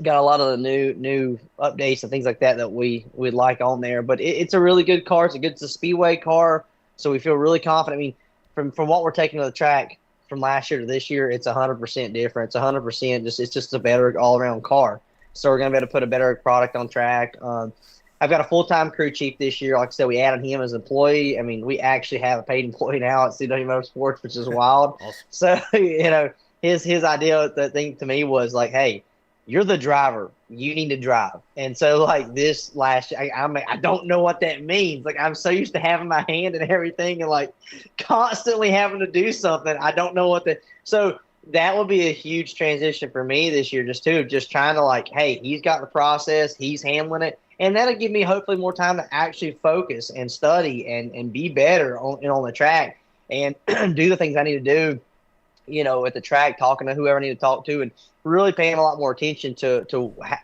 Got a lot of the new updates and things like that we'd like on there. But it's a really good car. It's a speedway car. So we feel really confident. I mean, from what we're taking to the track from last year to this year, it's 100% different. It's 100% it's just a better all-around car. So we're going to be able to put a better product on track. I've got a full-time crew chief this year. Like I said, we added him as an employee. I mean, we actually have a paid employee now at CW Motorsports, which is wild. Awesome. So, his idea, the thing to me was like, hey, you're the driver. You need to drive. And so, like, this last year, I don't know what that means. Like, I'm so used to having my hand in everything and, like, constantly having to do something. I don't know what so that will be a huge transition for me this year, just trying to, like, hey, he's got the process, he's handling it, and that'll give me hopefully more time to actually focus and study and be better on the track and do the things I need to do, at the track, talking to whoever I need to talk to, and really paying a lot more attention to what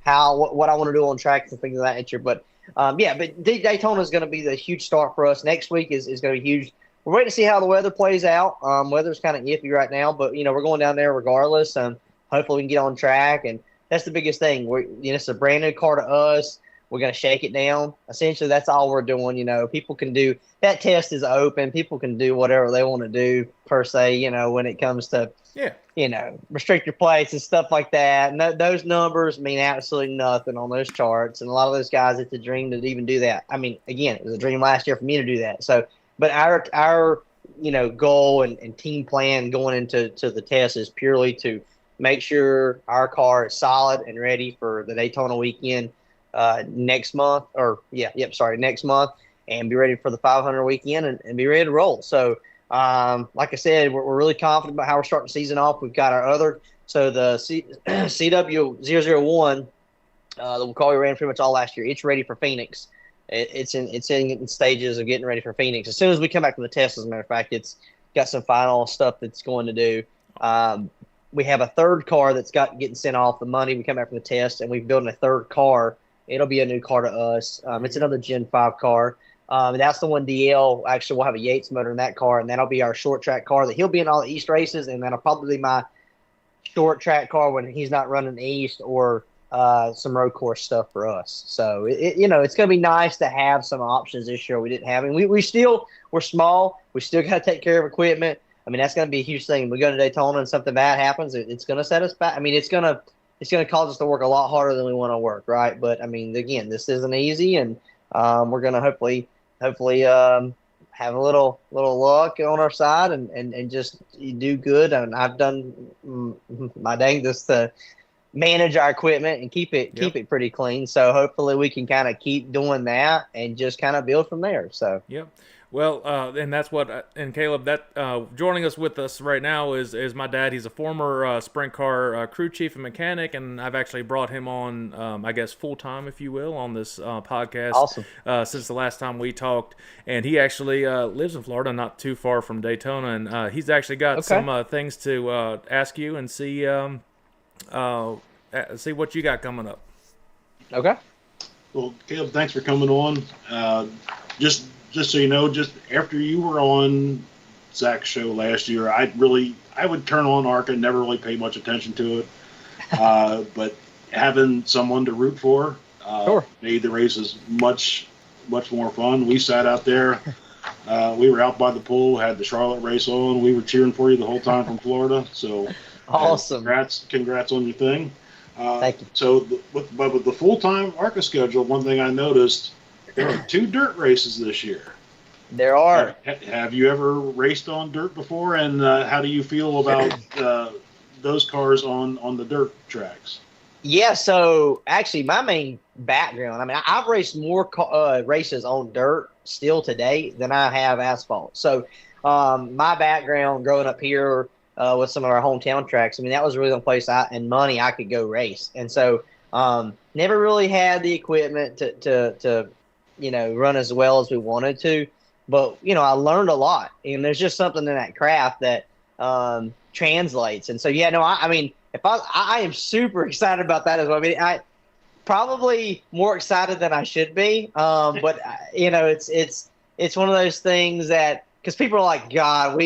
I want to do on tracks and things of that nature. But but Daytona is going to be the huge start for us. Next week is going to be huge. We're waiting to see how the weather plays out. Weather's kind of iffy right now, but we're going down there regardless. Hopefully we can get on track and that's the biggest thing. It's a brand new car to us. We're going to shake it down. Essentially, that's all we're doing. People can do that. Test is open. People can do whatever they want to do per se. When it comes to restrictor plates and stuff like that. And those numbers mean absolutely nothing on those charts. And a lot of those guys, it's a dream to even do that. I mean, again, it was a dream last year for me to do that. So, but our goal and team plan going into the test is purely to make sure our car is solid and ready for the Daytona weekend next month, next month, and be ready for the 500 weekend and be ready to roll. So, like I said, we're really confident about how we're starting the season off. We've got our other, so the CW001, the car we ran pretty much all last year, it's ready for Phoenix. It's in stages of getting ready for Phoenix. As soon as we come back from the test, as a matter of fact, it's got some final stuff that's going to do. We have a third car that's getting sent off the money. We come back from the test, and we're building a third car. It'll be a new car to us. It's another Gen 5 car. That's the one DL. Actually, we'll have a Yates motor in that car, and that'll be our short track car that he'll be in all the East races, and that'll probably be my short track car when he's not running East or some road course stuff for us. So it's going to be nice to have some options this year we didn't have. And we're small. We still got to take care of equipment. I mean, that's going to be a huge thing. We go to Daytona and something bad happens, it's going to set us back. I mean, it's going to cause us to work a lot harder than we want to work, right? But I mean, again, this isn't easy, and we're going to hopefully have a little luck on our side and just do good. And I've done my dangest to manage our equipment and keep it pretty clean. So hopefully we can kind of keep doing that and just kind of build from there. So Well, and that's what, and Caleb, that joining us with us right now is my dad. He's a former sprint car crew chief and mechanic, and I've actually brought him on, I guess, full time, if you will, on this podcast. Awesome. Since the last time we talked, and he actually lives in Florida, not too far from Daytona, and he's actually got some things to ask you and see what you got coming up. Okay. Well, Caleb, thanks for coming on. Just so you know, just after you were on Zach's show last year, I would turn on ARCA, never really pay much attention to it. But having someone to root for made the races much more fun. We sat out there. We were out by the pool, had the Charlotte race on. We were cheering for you the whole time from Florida. So awesome. Congrats on your thing. Thank you. So with the full-time ARCA schedule, one thing I noticed, there are 2 dirt races this year. There are. Have you ever raced on dirt before, and how do you feel about those cars on the dirt tracks? Yeah, so actually my main background, I mean, I've raced more races on dirt still today than I have asphalt. So my background growing up here with some of our hometown tracks, I mean, that was really the place and money I could go race. And so never really had the equipment to run as well as we wanted to. But, I learned a lot. And there's just something in that craft that translates. And so, if I am super excited about that as well. I mean, I probably more excited than I should be. But, it's one of those things that, because people are like, God,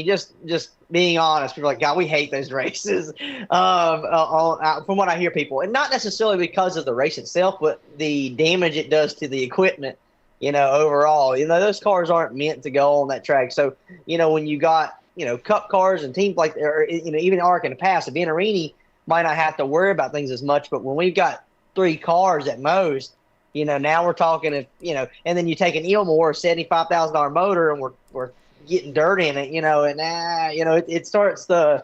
just being honest, people are like, God, we hate those races. From what I hear people, and not necessarily because of the race itself, but the damage it does to the equipment, overall. Those cars aren't meant to go on that track. So, when you got, cup cars and teams like, or, even ARC in the past, Vianarini might not have to worry about things as much, but when we've got 3 cars at most, now we're talking and then you take an Ilmore $75,000 motor and we're getting dirt in it, and it starts to,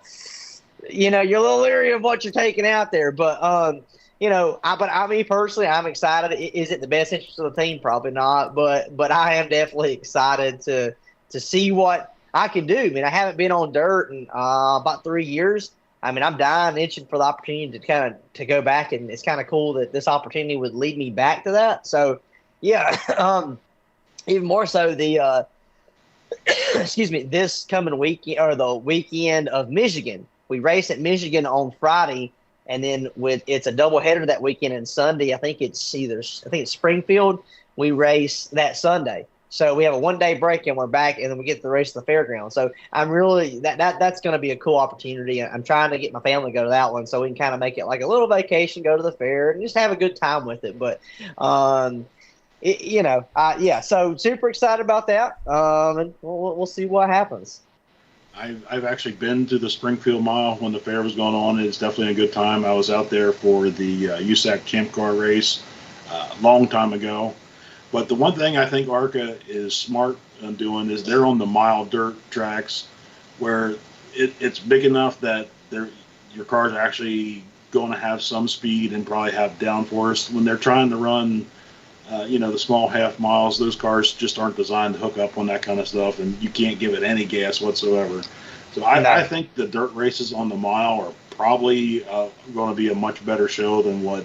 you're a little leery of what you're taking out there. But I mean personally, I'm excited. Is it the best interest of the team? Probably not, but I am definitely excited to see what I can do. I mean, I haven't been on dirt in about 3 years. I mean, I'm dying, itching for the opportunity to go back, and it's kind of cool that this opportunity would lead me back to that. So, yeah, even more so the this coming weekend, or the weekend of Michigan. We race at Michigan on Friday, and then it's a doubleheader that weekend and Sunday. I think it's Springfield. We race that Sunday. So we have a 1-day break and we're back, and then we get to the race at the fairground. So I'm really that's going to be a cool opportunity. I'm trying to get my family to go to that one so we can kind of make it like a little vacation, go to the fair, and just have a good time with it. But yeah, so super excited about that. And we'll see what happens. I've actually been to the Springfield Mile when the fair was going on. It's definitely a good time. I was out there for the USAC Champ Car race a long time ago. But the one thing I think ARCA is smart in doing is they're on the mile dirt tracks where it's big enough that your cars are actually going to have some speed and probably have downforce. When they're trying to run, the small half miles, those cars just aren't designed to hook up on that kind of stuff, and you can't give it any gas whatsoever. So I think the dirt races on the mile are probably going to be a much better show than what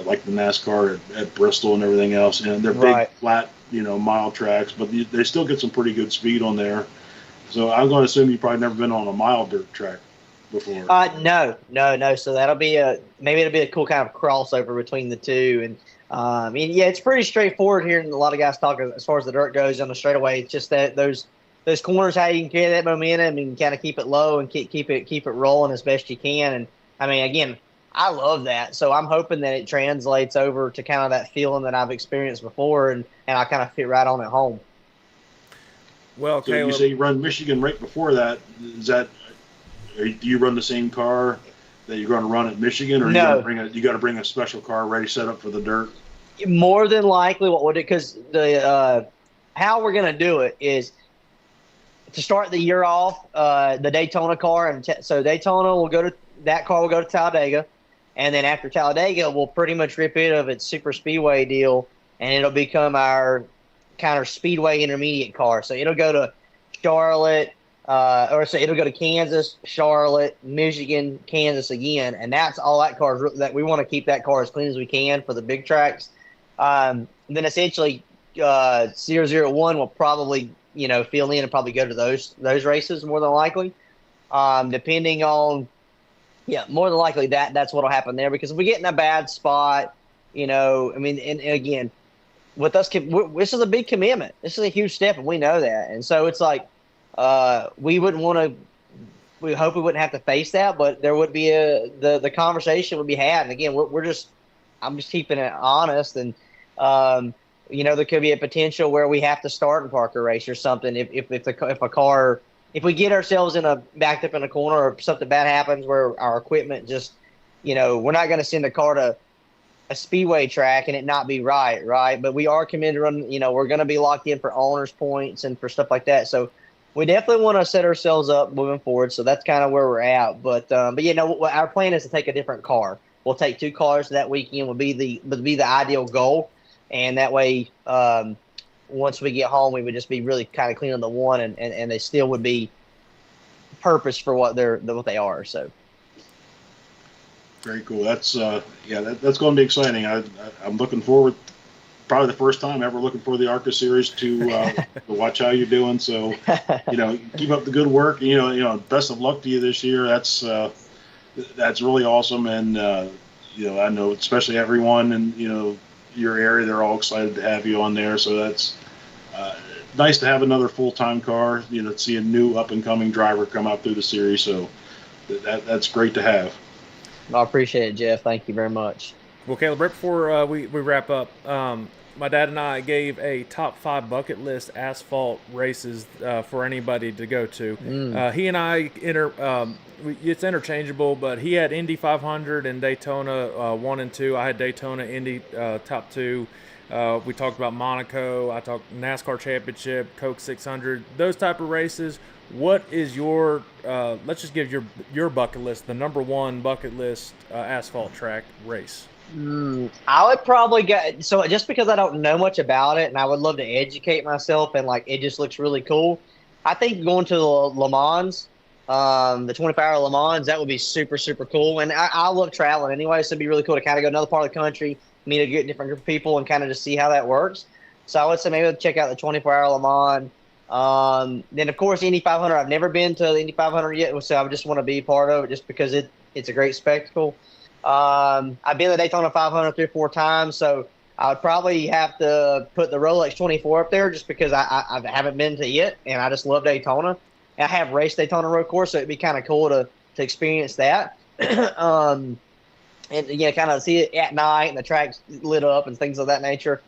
like the NASCAR at Bristol and everything else. And they're big, flat, mile tracks, but they still get some pretty good speed on there. So I'm going to assume you've probably never been on a mile dirt track before. No. So that'll be maybe it'll be a cool kind of crossover between the two. And it's pretty straightforward here, and a lot of guys talk as far as the dirt goes on the straightaway. It's just that those corners, how you can carry that momentum and kind of keep it low and keep it rolling as best you can. And I mean, again, I love that. So I'm hoping that it translates over to kind of that feeling that I've experienced before, and I kind of fit right on at home. Well, so Caleb, you say you run Michigan right before that. Do you run the same car that you're going to run at Michigan, or no? You got to bring a special car ready set up for the dirt? More than likely, what we'll do, because the how we're going to do it is to start the year off, the Daytona car, and so Daytona will go to Talladega. And then after Talladega, we'll pretty much rip it of its super speedway deal, and it'll become our kind of speedway intermediate car. So it'll go to Charlotte, it'll go to Kansas, Charlotte, Michigan, Kansas again, and that's all that car is. That we want to keep that car as clean as we can for the big tracks. Then essentially, 001 will probably fill in and probably go to those races more than likely, depending on. Yeah, more than likely that's what'll happen there, because if we get in a bad spot, and again, with us, this is a big commitment. This is a huge step, and we know that. And so it's like we hope we wouldn't have to face that, but there would be the conversation would be had. And again, I'm just keeping it honest, and there could be a potential where we have to start and park a race or something if we get ourselves backed up in a corner, or something bad happens where our equipment just, we're not going to send a car to a speedway track and it not be right. But we are committed to run, we're going to be locked in for owners points and for stuff like that. So we definitely want to set ourselves up moving forward. So that's kind of where we're at. But our plan is to take a different car. We'll take 2 cars that weekend would be the ideal goal. And that way, once we get home, we would just be really kind of clean on the one, and they still would be purpose for what they are. So very cool. That's that's going to be exciting. I'm looking forward. Probably the first time ever looking for the ARCA series to watch how you're doing. So keep up the good work. Best of luck to you this year. That's really awesome, and I know especially everyone in your area, they're all excited to have you on there. So that's nice to have another full-time car, see a new up-and-coming driver come out through the series. So that's great to have. I appreciate it, Jeff. Thank you very much. Well, Caleb, right before we wrap up, my dad and I gave a top 5 bucket list asphalt races for anybody to go to. He and I it's interchangeable, but he had Indy 500 and Daytona 1 and 2. I had Daytona, Indy top 2. We talked about Monaco. I talked NASCAR Championship, Coke 600, those type of races. What is your let's just give your bucket list, the number 1 bucket list asphalt track race? I would probably get, so just because I don't know much about it and I would love to educate myself, and it just looks really cool, I think going to the Le Mans, the 24-hour Le Mans, that would be super, super cool. And I love traveling anyway, so it'd be really cool to kind of go to another part of the country, meet a different group of people, and kind of just see how that works. So I would say maybe check out the 24-hour Le Mans. Then, of course, Indy 500. I've never been to the Indy 500 yet, so I just want to be part of it just because it's a great spectacle. I've been to Daytona 500 3 or 4 times, so I would probably have to put the Rolex 24 up there just because I haven't been to it, and I just love Daytona. I have raced Daytona road course, so it'd be kind of cool to experience that. And yeah, kind of see it at night and the track's lit up and things of that nature.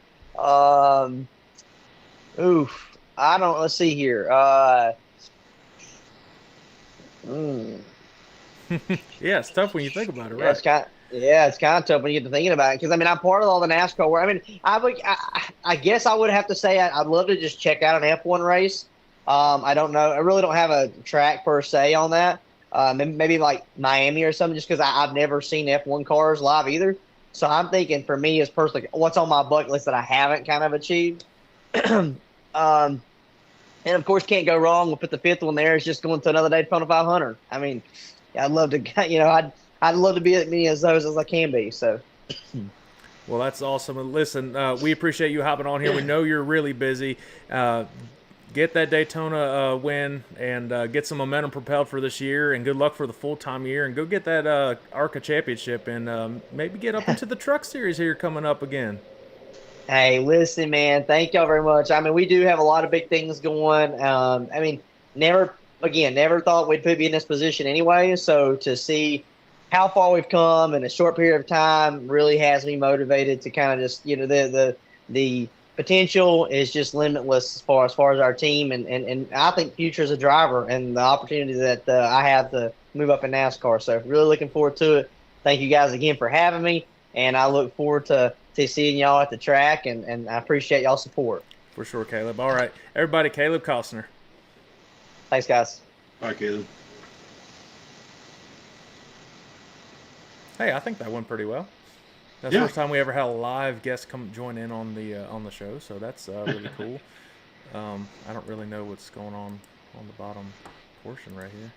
Oof, I don't. Let's see here. Yeah, it's tough when you think about it, Yeah, right? it's kind of tough when you get to thinking about it because I mean I'm part of all the NASCAR. Where I mean I guess I would have to say I'd love to just check out an F1 race. I don't know. I really don't have a track per se on that. Maybe like Miami or something, just because I've never seen F1 cars live either. So I'm thinking for me as personally, what's on my bucket list that I haven't kind of achieved. And of course, can't go wrong. We'll put the fifth one there. It's just going to another Daytona 500. I mean, I'd love to, I'd love to be as many of those as I can be. So. Well, that's awesome. Listen, we appreciate you hopping on here. We know you're really busy. Get that Daytona win and get some momentum propelled for this year. And good luck for the full-time year. And go get that ARCA championship and maybe get up into the Truck Series here coming up again. Hey, listen, man. Thank y'all very much. I mean, we do have a lot of big things going. I mean, never thought we'd be in this position anyway. So to see how far we've come in a short period of time really has me motivated to kind of just, the potential is just limitless as far as our team. And I think future as a driver and the opportunity that I have to move up in NASCAR. So really looking forward to it. Thank you guys again for having me. And I look forward to seeing y'all at the track, and I appreciate y'all's support. For sure, Caleb. All right, everybody, Caleb Costner. Thanks, guys. Bye, Caleb. Hey, I think that went pretty well. That's the first time we ever had a live guest come join in on the show, so that's really cool. I don't really know what's going on the bottom portion right here.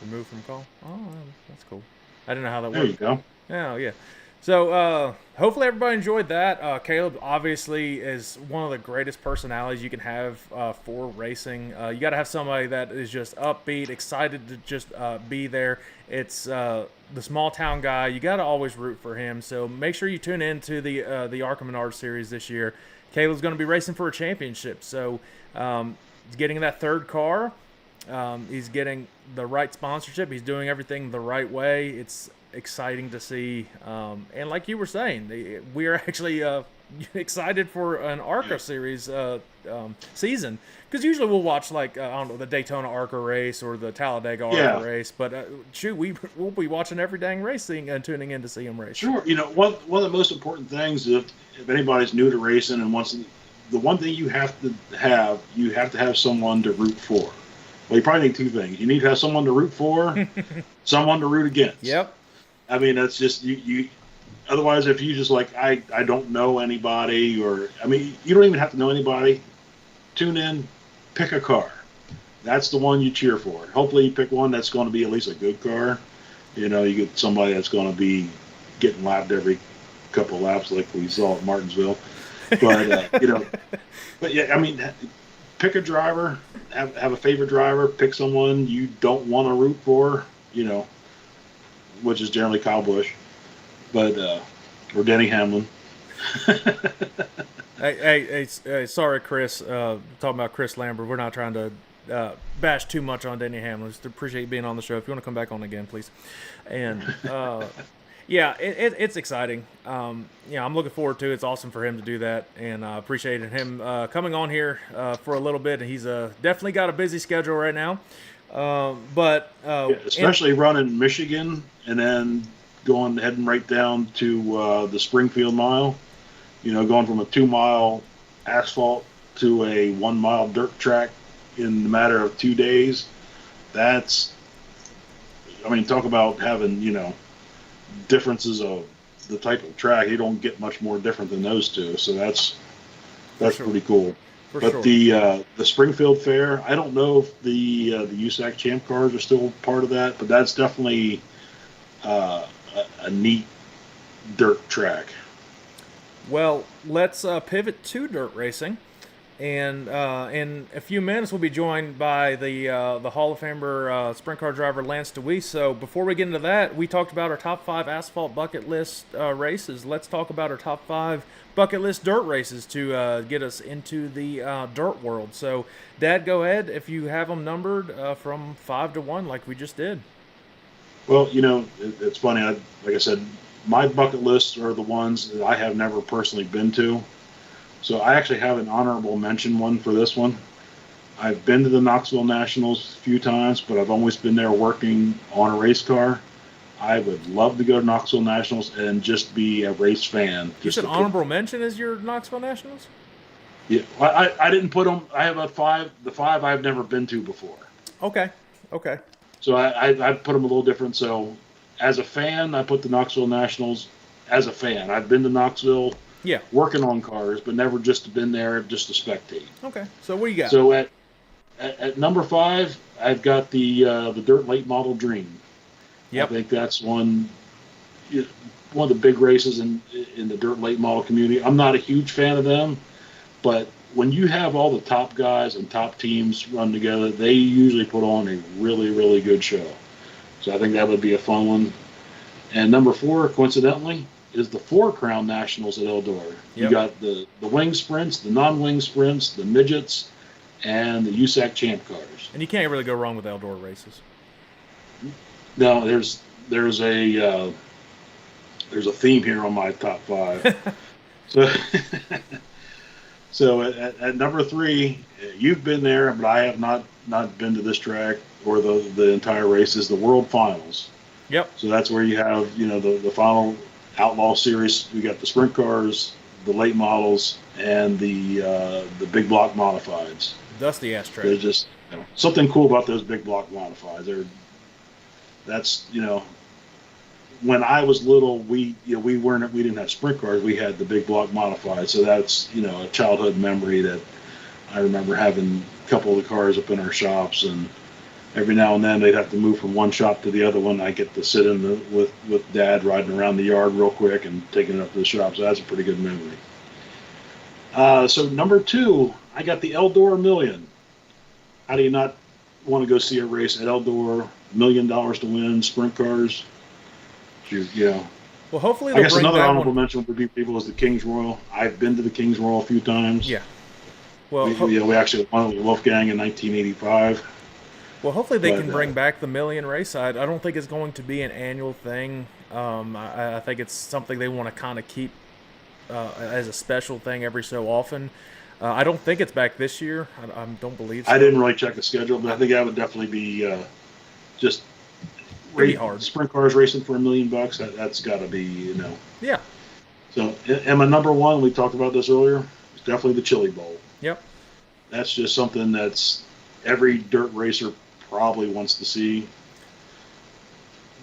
Remove from call. Oh, that's cool. I didn't know how that worked. There you go. Oh, yeah. So hopefully everybody enjoyed that. Caleb obviously is one of the greatest personalities you can have for racing. You got to have somebody that is just upbeat, excited to just be there. It's the small town guy. You got to always root for him. So make sure you tune in to the ARCA Menard Series this year. Caleb's going to be racing for a championship. So he's getting that third car. He's getting the right sponsorship. He's doing everything the right way. It's exciting to see, and like you were saying, we are actually excited for an ARCA series season, because usually we'll watch like I don't know, the Daytona ARCA race or the Talladega ARCA race, but shoot, we'll be watching every dang racing and tuning in to see them race. Sure. One of the most important things, if anybody's new to racing and wants the one thing you have to have someone to root for. Well, you probably need two things. You need to have someone to root for, someone to root against. Yep. I mean, that's just you. Otherwise, if you just like, I don't know anybody, or I mean, you don't even have to know anybody. Tune in, pick a car. That's the one you cheer for. Hopefully, you pick one that's going to be at least a good car. You get somebody that's going to be getting lapped every couple of laps, like we saw at Martinsville. But but yeah, I mean, pick a driver. Have a favorite driver. Pick someone you don't want to root for. Which is generally Kyle Busch, but or Denny Hamlin. hey, sorry, Chris. Talking about Chris Lambert. We're not trying to bash too much on Denny Hamlin. Just appreciate you being on the show. If you want to come back on again, please. And yeah, it's exciting. I'm looking forward to it. It's awesome for him to do that, and I appreciated him coming on here for a little bit. He's definitely got a busy schedule right now. Especially running Michigan and then heading right down to the Springfield mile, going from a 2-mile asphalt to a 1-mile dirt track in the matter of 2 days. Talk about having, differences of the type of track. You don't get much more different than those two. So that's pretty cool. But the Springfield Fair, I don't know if the USAC Champ cars are still part of that, but that's definitely a neat dirt track. Well, let's pivot to dirt racing. And in a few minutes, we'll be joined by the Hall of Famer sprint car driver Lance Dewease. So before we get into that, we talked about our top 5 asphalt bucket list races. Let's talk about our top 5 bucket list dirt races to get us into the dirt world. So, Dad, go ahead if you have them numbered from 5 to 1, like we just did. Well, it's funny. Like I said, my bucket lists are the ones that I have never personally been to. So I actually have an honorable mention one for this one. I've been to the Knoxville Nationals a few times, but I've always been there working on a race car. I would love to go to Knoxville Nationals and just be a race fan. You said honorable mention is your Knoxville Nationals? Yeah, I didn't put them. I have the 5 I've never been to before. Okay. So I put them a little different. So as a fan, I put the Knoxville Nationals as a fan. I've been to Knoxville. Yeah. Working on cars, but never just been there just to spectate. Okay. So what do you got? So at number 5, I've got the Dirt Late Model Dream. Yep. I think that's one of the big races in the Dirt Late Model community. I'm not a huge fan of them, but when you have all the top guys and top teams run together, they usually put on a really, really good show. So I think that would be a fun one. And number 4, coincidentally, is the 4 Crown Nationals at Eldor. Yep. You got the wing sprints, the non-wing sprints, the midgets, and the USAC champ cars. And you can't really go wrong with Eldor races. No, there's a theme here on my top 5. So at number 3, you've been there, but I have not been to this track or the entire race, is the World Finals. Yep. So that's where you have the final Outlaw Series. We got the sprint cars, the late models, and the big block modifieds. Dusty ass track. There's just something cool about those big block modifieds. When I was little, we didn't have sprint cars. We had the big block modified. So that's a childhood memory that I remember having a couple of the cars up in our shops, and every now and then they'd have to move from one shop to the other one. I get to sit with Dad riding around the yard real quick and taking it up to the shop. So that's a pretty good memory. So number 2, I got the Eldor Million. How do you not want to go see a race at Eldor? $1 million to win, sprint cars. Well, hopefully I guess another honorable mention would be people as the King's Royal. I've been to the King's Royal a few times. Yeah. Well, we actually won the Wolfgang in 1985. Well, hopefully they can bring back the Million race. I don't think it's going to be an annual thing. I think it's something they want to kind of keep as a special thing every so often. I don't think it's back this year. I don't believe so. I didn't really check the schedule, but I think that would definitely be just hard. Sprint cars racing for $1 million. That's got to be, Yeah. So, and my number 1, we talked about this earlier, is definitely the Chili Bowl. Yep. That's just something that's every dirt racer probably wants to see.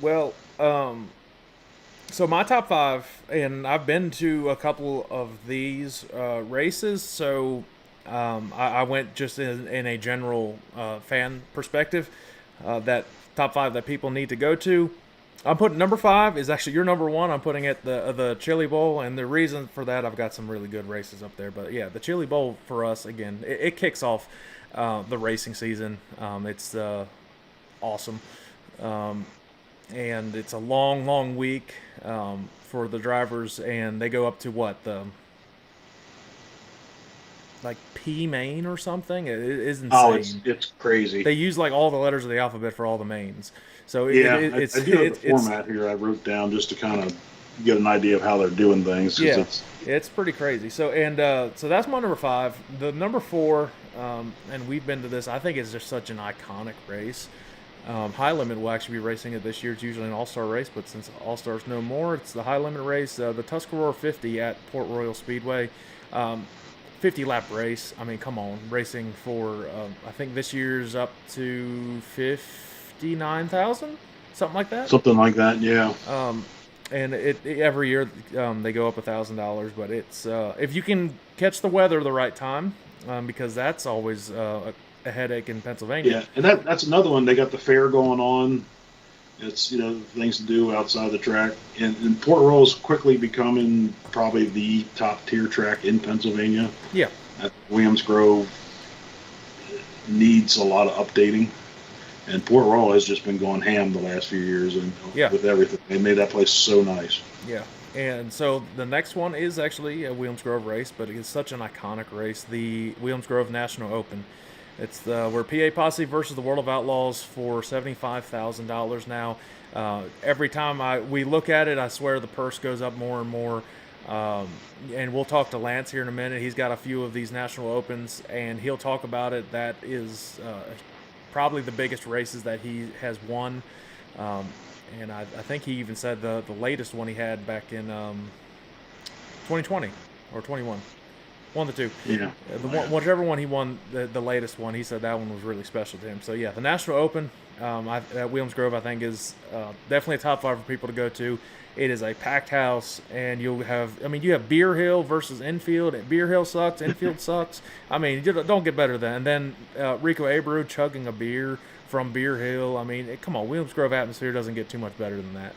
Well, so my top 5, and I've been to a couple of these races, so I went just in a general fan perspective, that top 5 that people need to go to. I'm putting number 5 is actually your number 1. I'm putting it the Chili Bowl, and the reason for that, I've got some really good races up there. But yeah, the Chili Bowl for us, again, it kicks off the racing season. It's awesome. And it's a long week for the drivers, and they go up to like P main or something. It is insane. Oh, it's crazy. They use like all the letters of the alphabet for all the mains. So I do have the format here I wrote down just to kind of get an idea of how they're doing things. Yeah, it's pretty crazy. So so that's my number 5. The number 4, and we've been to this. I think it's just such an iconic race. High Limit will actually be racing it this year. It's usually an all-star race, but since all-stars no more, it's the High Limit race, the Tuscarora 50 at Port Royal Speedway. 50-lap race. I mean, come on, racing for I think this year's up to 59,000, something like that. Something like that, yeah. And every year they go up $1,000, but it's if you can catch the weather the right time, because that's always a headache in Pennsylvania. Yeah, and that's another one. They got the fair going on. It's things to do outside the track, and Port Royal is quickly becoming probably the top tier track in Pennsylvania. Yeah. Williams Grove needs a lot of updating, and Port Royal has just been going ham the last few years, and Yeah. with everything, they made that place so nice. Yeah. And so the next one is actually a Williams Grove race, but it's such an iconic race, the Williams Grove National Open. It's where PA Posse versus the World of Outlaws for $75,000 now. Every time we look at it, I swear the purse goes up more and more. And we'll talk to Lance here in a minute. He's got a few of these National Opens, and he'll talk about it. That is probably the biggest races that he has won. And I think he even said the latest one he had back in 2020 or 21. One of the two. Yeah. Whichever one he won, the latest one, he said that one was really special to him. So, yeah, the National Open at Williams Grove, I think, is definitely a top 5 for people to go to. It is a packed house, and you have Beer Hill versus Infield. Beer Hill sucks, Infield sucks. I mean, you don't get better than that. And then Rico Abreu chugging a beer from Beer Hill. I mean, come on, Williams Grove atmosphere doesn't get too much better than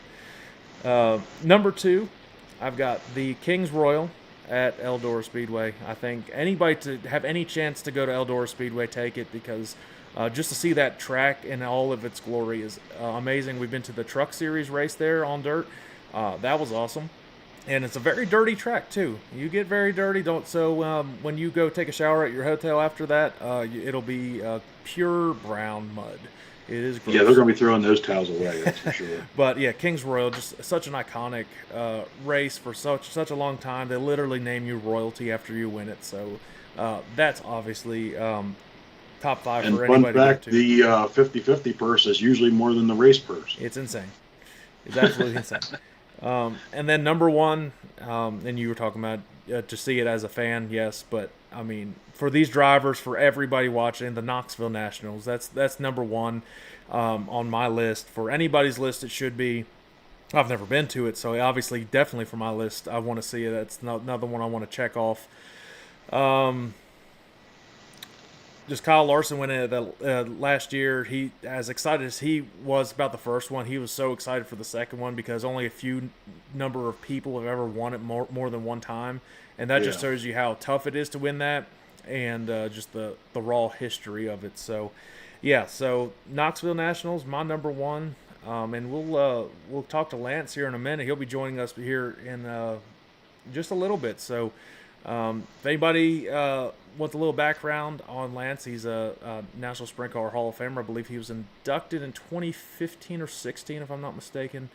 that. Number 2, I've got the Kings Royal at Eldora Speedway. I think anybody to have any chance to go to Eldora Speedway, take it, because just to see that track in all of its glory is amazing. We've been to the Truck Series race there on dirt. That was awesome. And it's a very dirty track, too. You get very dirty. When you go take a shower at your hotel after that, it'll be pure brown mud. It is gross. Yeah, they're going to be throwing those towels away, that's for sure. But, yeah, Kings Royal, just such an iconic race for such a long time. They literally name you royalty after you win it. So that's obviously top 5 and for anybody fun fact, to go to. the 50-50 purse is usually more than the race purse. It's insane. It's absolutely insane. And then number 1, and you were talking about to see it as a fan, yes, but I mean, for these drivers, for everybody watching, the Knoxville Nationals, that's number 1 on my list. For anybody's list, it should be. I've never been to it, so obviously, definitely for my list, I want to see it. That's another one I want to check off. Just Kyle Larson went in last year. He, as excited as he was about the first one, he was so excited for the second one because only a few number of people have ever won it more than one time, and that just shows you how tough it is to win that, and just the raw history of it. So, yeah. So Knoxville Nationals, my number 1, and we'll talk to Lance here in a minute. He'll be joining us here in just a little bit. So. If anybody wants a little background on Lance, he's a National Sprint Car Hall of Famer. I believe he was inducted in 2015 or 16, if I'm not mistaken.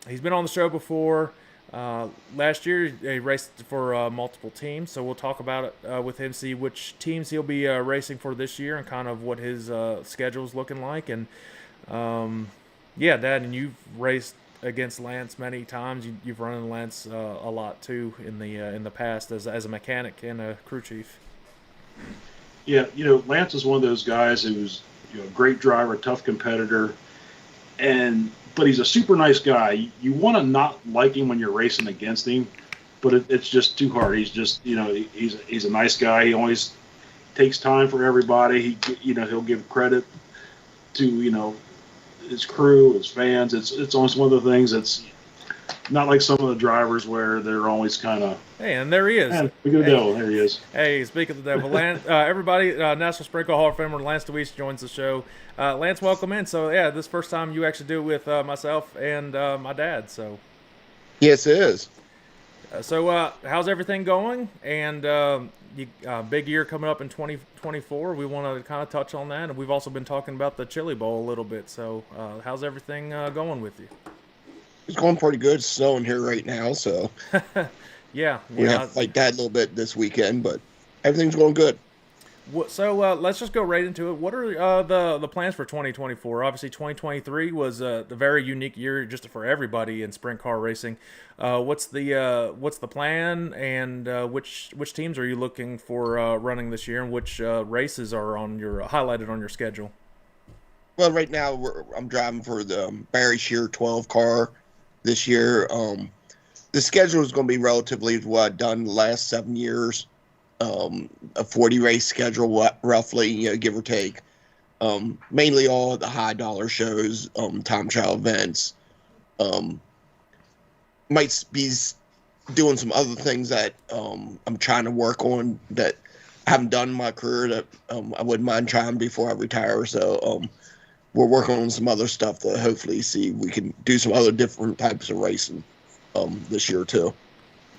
He's been on the show before. Last year, he raced for multiple teams, so we'll talk about it with him, see which teams he'll be racing for this year and kind of what his schedule is looking like. And, yeah, Dad, and you've raced against Lance many times. You've run into Lance a lot too in the past as a mechanic and a crew chief. Yeah, Lance is one of those guys who's a great driver, tough competitor, but he's a super nice guy. You want to not like him when you're racing against him, but it's just too hard. He's just he's a nice guy. He always takes time for everybody. He'll give credit to his crew, his fans. It's almost one of the things that's not like some of the drivers where they're always kind of. Hey, and there he is. Man, speaking of the devil, there he is. Hey, speaking of the devil, Lance, everybody, National Sprint Car Hall of Famer Lance Dewease joins the show. Lance, welcome in. So yeah, this first time you actually do it with myself and my dad. So. Yes, it is. So how's everything going? And big year coming up in 2024. We want to kind of touch on that, and we've also been talking about the Chili Bowl a little bit. So how's everything going with you? It's going pretty good. It's snowing here right now, so yeah, we have to fight that a little bit this weekend, but everything's going good. So let's just go right into it. What are the plans for 2024? Obviously, 2023 was a very unique year just for everybody in sprint car racing. What's the plan, and which teams are you looking for running this year, and which races are highlighted on your schedule? Well, right now I'm driving for the Barry Shear 12 car this year. The schedule is going to be relatively what I've done the last 7 years. A 40 race schedule, roughly, give or take. Mainly all the high dollar shows, time trial events. Might be doing some other things that I'm trying to work on that I haven't done in my career that I wouldn't mind trying before I retire. So we're working on some other stuff to hopefully see we can do some other different types of racing this year too.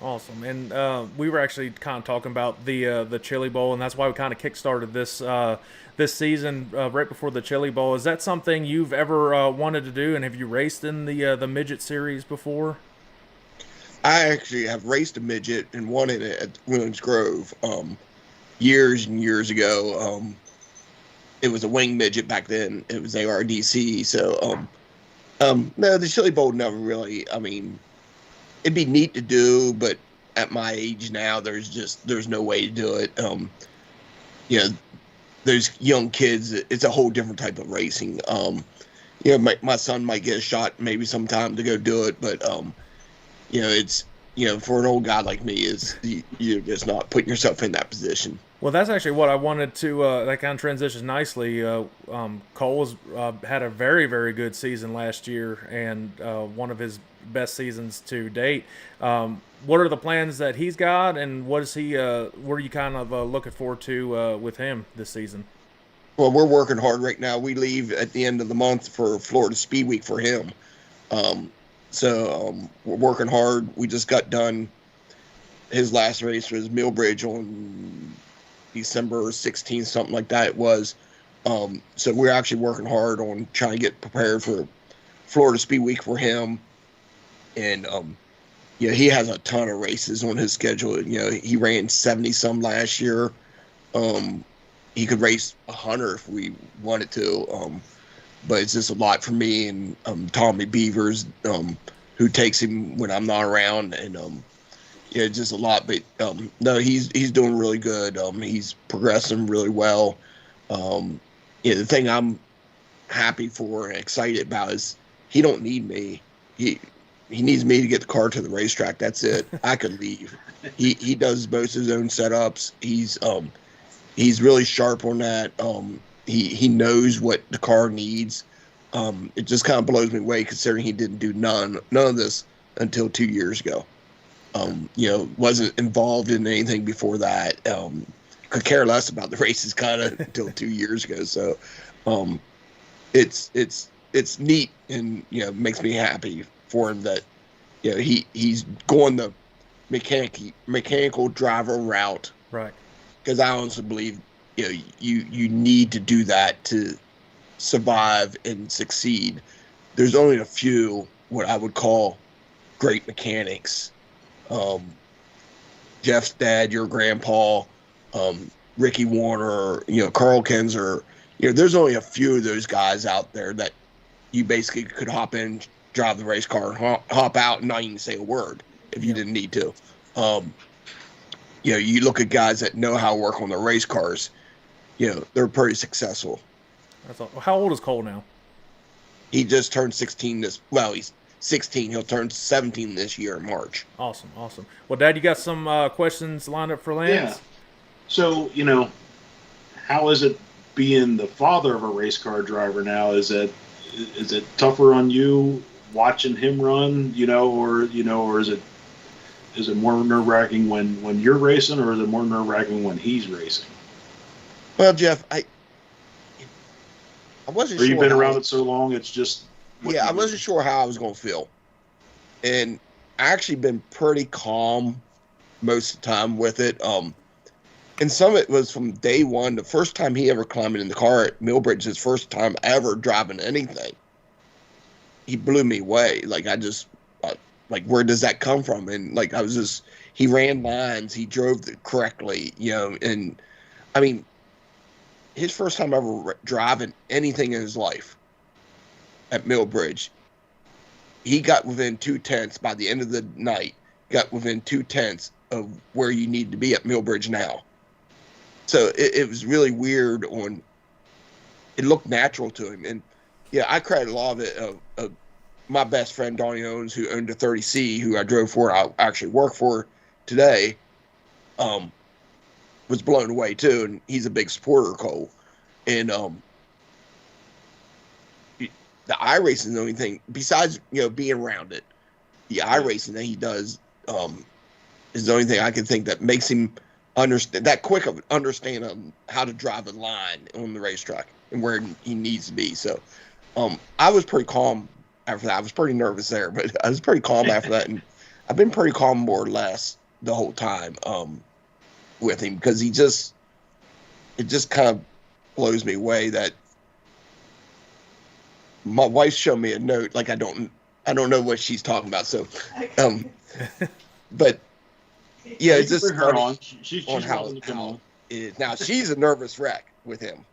Awesome. And we were actually kind of talking about the Chili Bowl, and that's why we kind of kickstarted this season right before the Chili Bowl. Is that something you've ever wanted to do, and have you raced in the midget series before? I actually have raced a midget and won it at Williams Grove years and years ago. It was a wing midget back then. It was ARDC. So no, the Chili Bowl never really. I mean, it'd be neat to do, but at my age now, there's no way to do it. You know, there's young kids. It's a whole different type of racing. You know, my son might get a shot maybe sometime to go do it, but you know, it's, you know, for an old guy like me, you're just not putting yourself in that position. Well, that's actually what I wanted to. That kind of transitions nicely. Cole's had a very, very good season last year, and one of his best seasons to date. What are the plans that he's got, and what is he? What are you kind of looking forward to with him this season? Well, we're working hard right now. We leave at the end of the month for Florida Speed Week for him. So we're working hard. We just got done. His last race was Millbridge on December 16th, something like that it was. So we're actually working hard on trying to get prepared for Florida Speed Week for him. And, yeah, he has a ton of races on his schedule. You know, he ran 70-some last year. He could race 100 if we wanted to. But it's just a lot for me and Tommy Beavers, who takes him when I'm not around, and yeah, just a lot. But no, he's doing really good. He's progressing really well. Yeah, the thing I'm happy for and excited about is he don't need me. He needs me to get the car to the racetrack. That's it. I could leave. He does most of his own setups. He's really sharp on that. He knows what the car needs. It just kind of blows me away considering he didn't do none of this until 2 years ago. You know, wasn't involved in anything before that. Could care less about the races kind of until 2 years ago. So, it's neat, and you know, makes me happy for him that, you know, he's going the mechanical driver route. Right. Because I honestly believe, you know, you need to do that to survive and succeed. There's only a few what I would call great mechanics. Jeff's dad, your grandpa, Ricky Warner, you know, Carl Kenzer. You know, there's only a few of those guys out there that you basically could hop in, drive the race car, and hop out and not even say a word if you didn't need to. You know, you look at guys that know how to work on the race cars, you know, they're pretty successful. That's all. How old is Cole now? He just turned 16 he's 16. He'll turn 17 this year in March. Awesome. Well, Dad, you got some questions lined up for Lance? Yeah. So, you know, how is it being the father of a race car driver now? Is it tougher on you watching him run, or is it more nerve-wracking when you're racing, or is it more nerve-wracking when he's racing? Well, Jeff, I wasn't sure. You've been around it so long, it's just... Yeah, I wasn't sure how I was going to feel. And I actually been pretty calm most of the time with it. And some of it was from day one. The first time he ever climbed in the car at Millbridge, his first time ever driving anything, he blew me away. Like, where does that come from? And, he ran lines. He drove correctly, and, I mean, his first time ever driving anything in his life at Millbridge, he got within 2/10 by the end of the night, got within 2/10 of where you need to be at Millbridge now. So it was really weird it looked natural to him. And yeah, I credit a lot of it of my best friend, Donnie Owens, who owned a 30C, who I drove for, I actually work for today, was blown away too. And he's a big supporter of Cole. And, the iRacing is the only thing, besides, being around it, the iRacing that he does, is the only thing I can think that makes him understand how to drive a line on the racetrack and where he needs to be. So I was pretty calm after that. I was pretty nervous there, but I was pretty calm after that, and I've been pretty calm more or less the whole time with him, because it just kind of blows me away that my wife showed me a note, like I don't know what she's talking about. So but yeah, it's just her on. She's on how to come on. It is. Now she's a nervous wreck with him.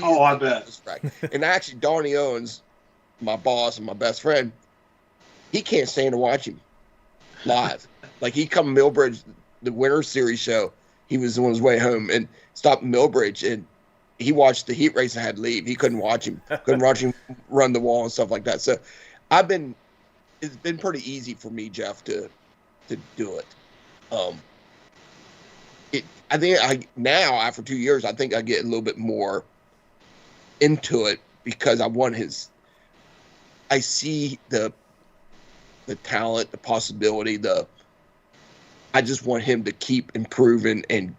Oh, I bet. And actually, Donnie Owens, my boss and my best friend, he can't stand to watch him live. Like, he come to Millbridge, the Winter Series show. He was on his way home and stopped in Millbridge, and he watched the heat race and had to leave. He couldn't watch him. Couldn't watch him run the wall and stuff like that. So it's been pretty easy for me, Jeff, to do it. I think now, after 2 years, I think I get a little bit more into it, because I see the talent, the possibility, I just want him to keep improving and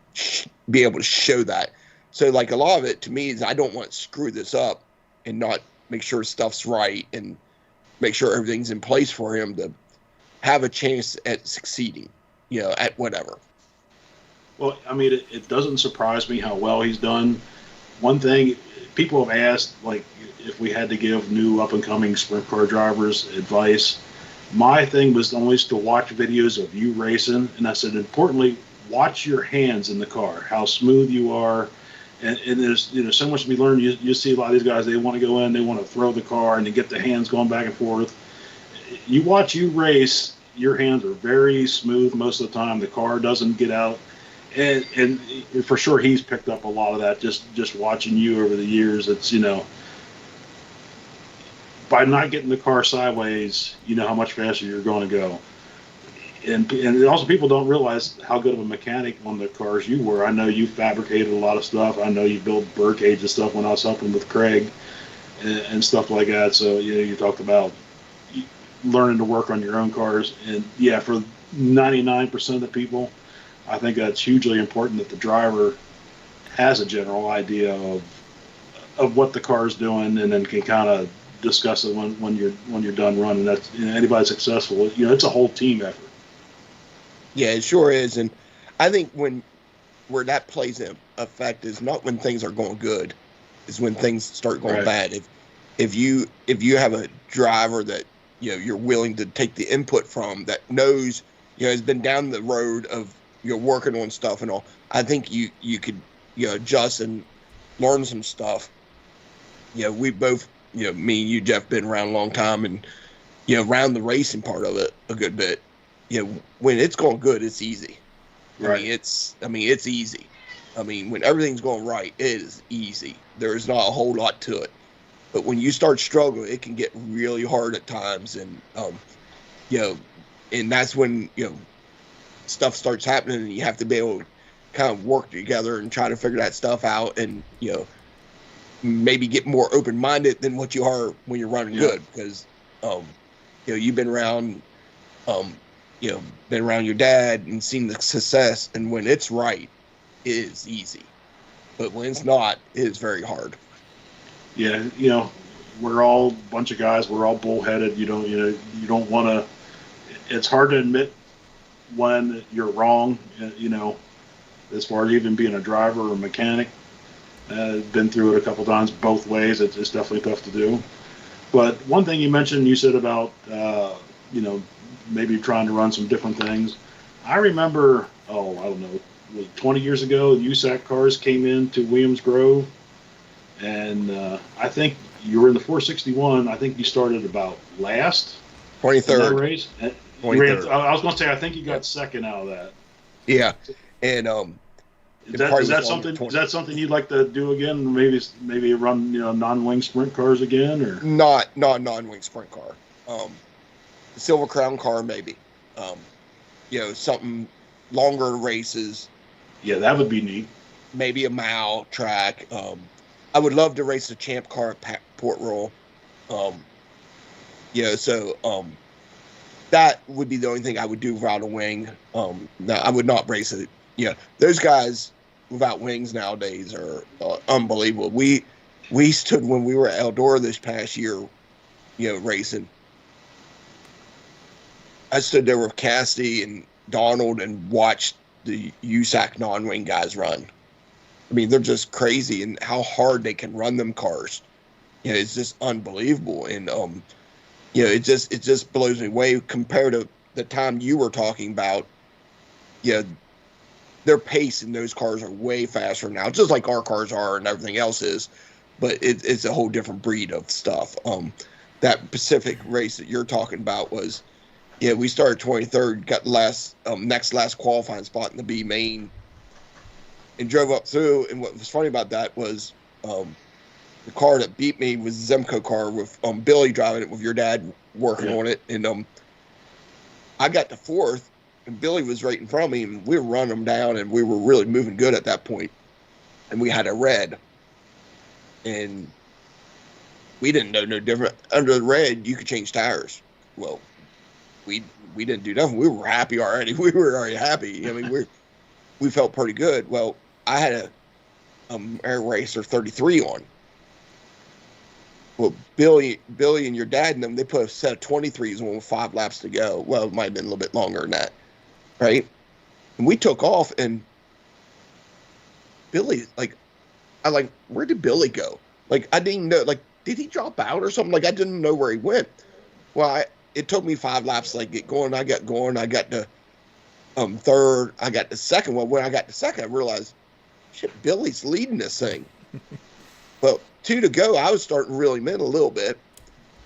be able to show that. So, like, a lot of it to me is I don't want to screw this up and not make sure stuff's right and make sure everything's in place for him to have a chance at succeeding, at whatever. Well, I mean, it doesn't surprise me how well he's done. One thing people have asked, like, if we had to give new up-and-coming sprint car drivers advice, my thing was always to watch videos of you racing, and I said, importantly, watch your hands in the car, how smooth you are, and there's so much to be learned. You see a lot of these guys, they want to go in, they want to throw the car, and they get the hands going back and forth. You watch you race, your hands are very smooth most of the time. The car doesn't get out. And for sure, he's picked up a lot of that just watching you over the years. It's, by not getting the car sideways, you know how much faster you're going to go. And also, people don't realize how good of a mechanic on the cars you were. I know you fabricated a lot of stuff. I know you built bird cage and stuff when I was helping with Craig and stuff like that. So, you talked about learning to work on your own cars. And, yeah, for 99% of the people, I think that's hugely important that the driver has a general idea of what the car is doing, and then can kind of discuss it when you're done running. That's anybody successful. It's a whole team effort. Yeah, it sure is, and I think where that plays an effect is not when things are going good, is when things start going bad. If you have a driver that you're willing to take the input from, that knows has been down the road of working on stuff and all, I think you could adjust and learn some stuff. We both me and you, Jeff, been around a long time, and around the racing part of it a good bit. When it's going good, it's easy. Right. I mean it's easy. I mean, when everything's going right, it is easy. There's not a whole lot to it. But when you start struggling, it can get really hard at times, and and that's when stuff starts happening, and you have to be able to kind of work together and try to figure that stuff out, and maybe get more open-minded than what you are when you're running good, because you've been around been around your dad and seen the success, and when it's right, it is easy, but when it's not, it is very hard. Yeah, we're all a bunch of guys, we're all bullheaded. You don't want to, it's hard to admit when you're wrong, as far as even being a driver or a mechanic. Been through it a couple times both ways. It's definitely tough to do. But one thing you mentioned, you said about, maybe trying to run some different things. I remember, I don't know, 20 years ago, USAC cars came into Williams Grove, and I think you were in the 461. I think you started about last. 23rd. Race. 23rd. I was going to say, I think you got second out of that. Yeah, and is that something you'd like to do again? Maybe run non-wing sprint cars again, or not non-wing sprint car. Silver Crown car maybe. Something longer races. Yeah, that would be neat. Maybe a mile track. I would love to race a champ car at Port Royal. that would be the only thing I would do without a wing. No, I would not race it. Yeah, those guys without wings nowadays are unbelievable. We stood when we were at Eldora this past year, racing. I stood there with Cassidy and Donald and watched the USAC non-wing guys run. I mean, they're just crazy, and how hard they can run them cars. It's just unbelievable, and it just blows me away compared to the time you were talking about. Their pace in those cars are way faster now, just like our cars are and everything else is, but it's a whole different breed of stuff. That Pacific race that you're talking about was, we started 23rd, got next last qualifying spot in the B main, and drove up through. And what was funny about that was the car that beat me was a Zemco car with Billy driving it with your dad working on it. And I got to 4th, and Billy was right in front of me, and we were running them down, and we were really moving good at that point. And we had a red, and we didn't know no different. Under the red, you could change tires. Well, we didn't do nothing. We were happy already. We were already happy. I mean, we felt pretty good. Well, I had a Air Racer 33 on. Well, Billy and your dad and them, they put a set of 23s on with 5 laps to go. Well, it might have been a little bit longer than that, right? And we took off, and Billy, where did Billy go? Like, I didn't know, did he drop out or something? Like, I didn't know where he went. Well, it took me 5 laps to get going. I got going. I got to third. I got the second. Well, when I got the second, I realized, shit, Billy's leading this thing. Well, 2 to go, I was starting to really mint a little bit.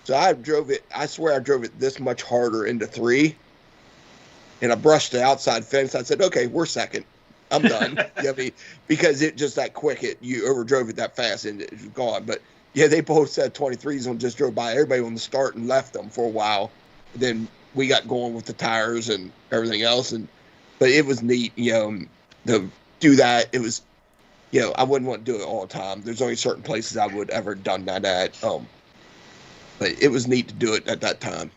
So I swear I drove it this much harder into 3. And I brushed the outside fence. I said, okay, we're second. I'm done. Because it just that quick, you overdrove it that fast and it was gone. But yeah, they both said 23s and just drove by everybody on the start and left them for a while. Then we got going with the tires and everything else. But it was neat, to do that. It was, I wouldn't want to do it all the time. There's only certain places I would ever done that at. But it was neat to do it at that time.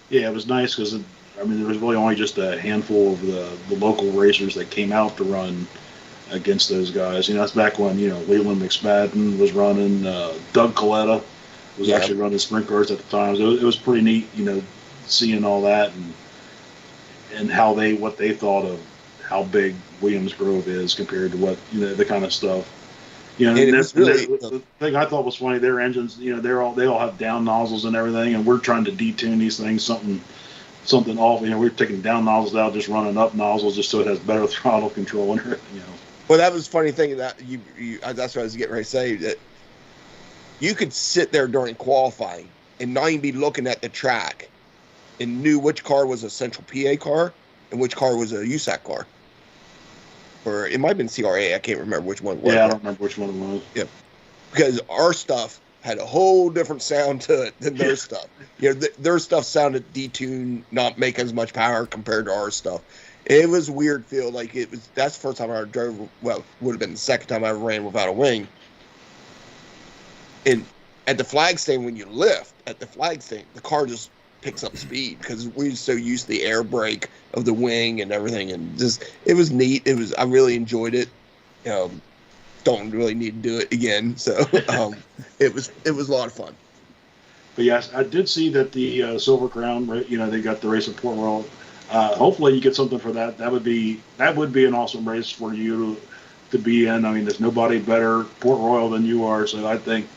Yeah, it was nice because, there was really only just a handful of the local racers that came out to run against those guys. That's back when, Leland McSpadden was running, Doug Coletta was actually running sprint cars at the time. So it was pretty neat, seeing all that and what they thought of how big Williams Grove is compared to what, the kind of stuff. The thing I thought was funny, their engines, they all have down nozzles and everything, and we're trying to detune these things something off. We're taking down nozzles out, just running up nozzles just so it has better throttle control and everything, Well, that was a funny thing that that's what I was getting ready to say, that you could sit there during qualifying and not even be looking at the track and knew which car was a Central PA car and which car was a USAC car. Or it might have been CRA. I can't remember which one it was. Yeah, I don't remember which one it was. Yeah. Because our stuff had a whole different sound to it than their stuff. Their stuff sounded detuned, not make as much power compared to our stuff. It was a weird feel. That's the first time I ever drove. Well, would have been the second time I ever ran without a wing. And at the flag stand, when you lift at the flag stand, the car just picks up speed because we're so used to the air brake of the wing and everything. And it was neat. I really enjoyed it. Don't really need to do it again. So it was a lot of fun. But yes, I did see that the Silver Crown, they got the race at Port Royal. Hopefully you get something for that. That would be an awesome race for you to be in. There's nobody better Port Royal than you are. So I think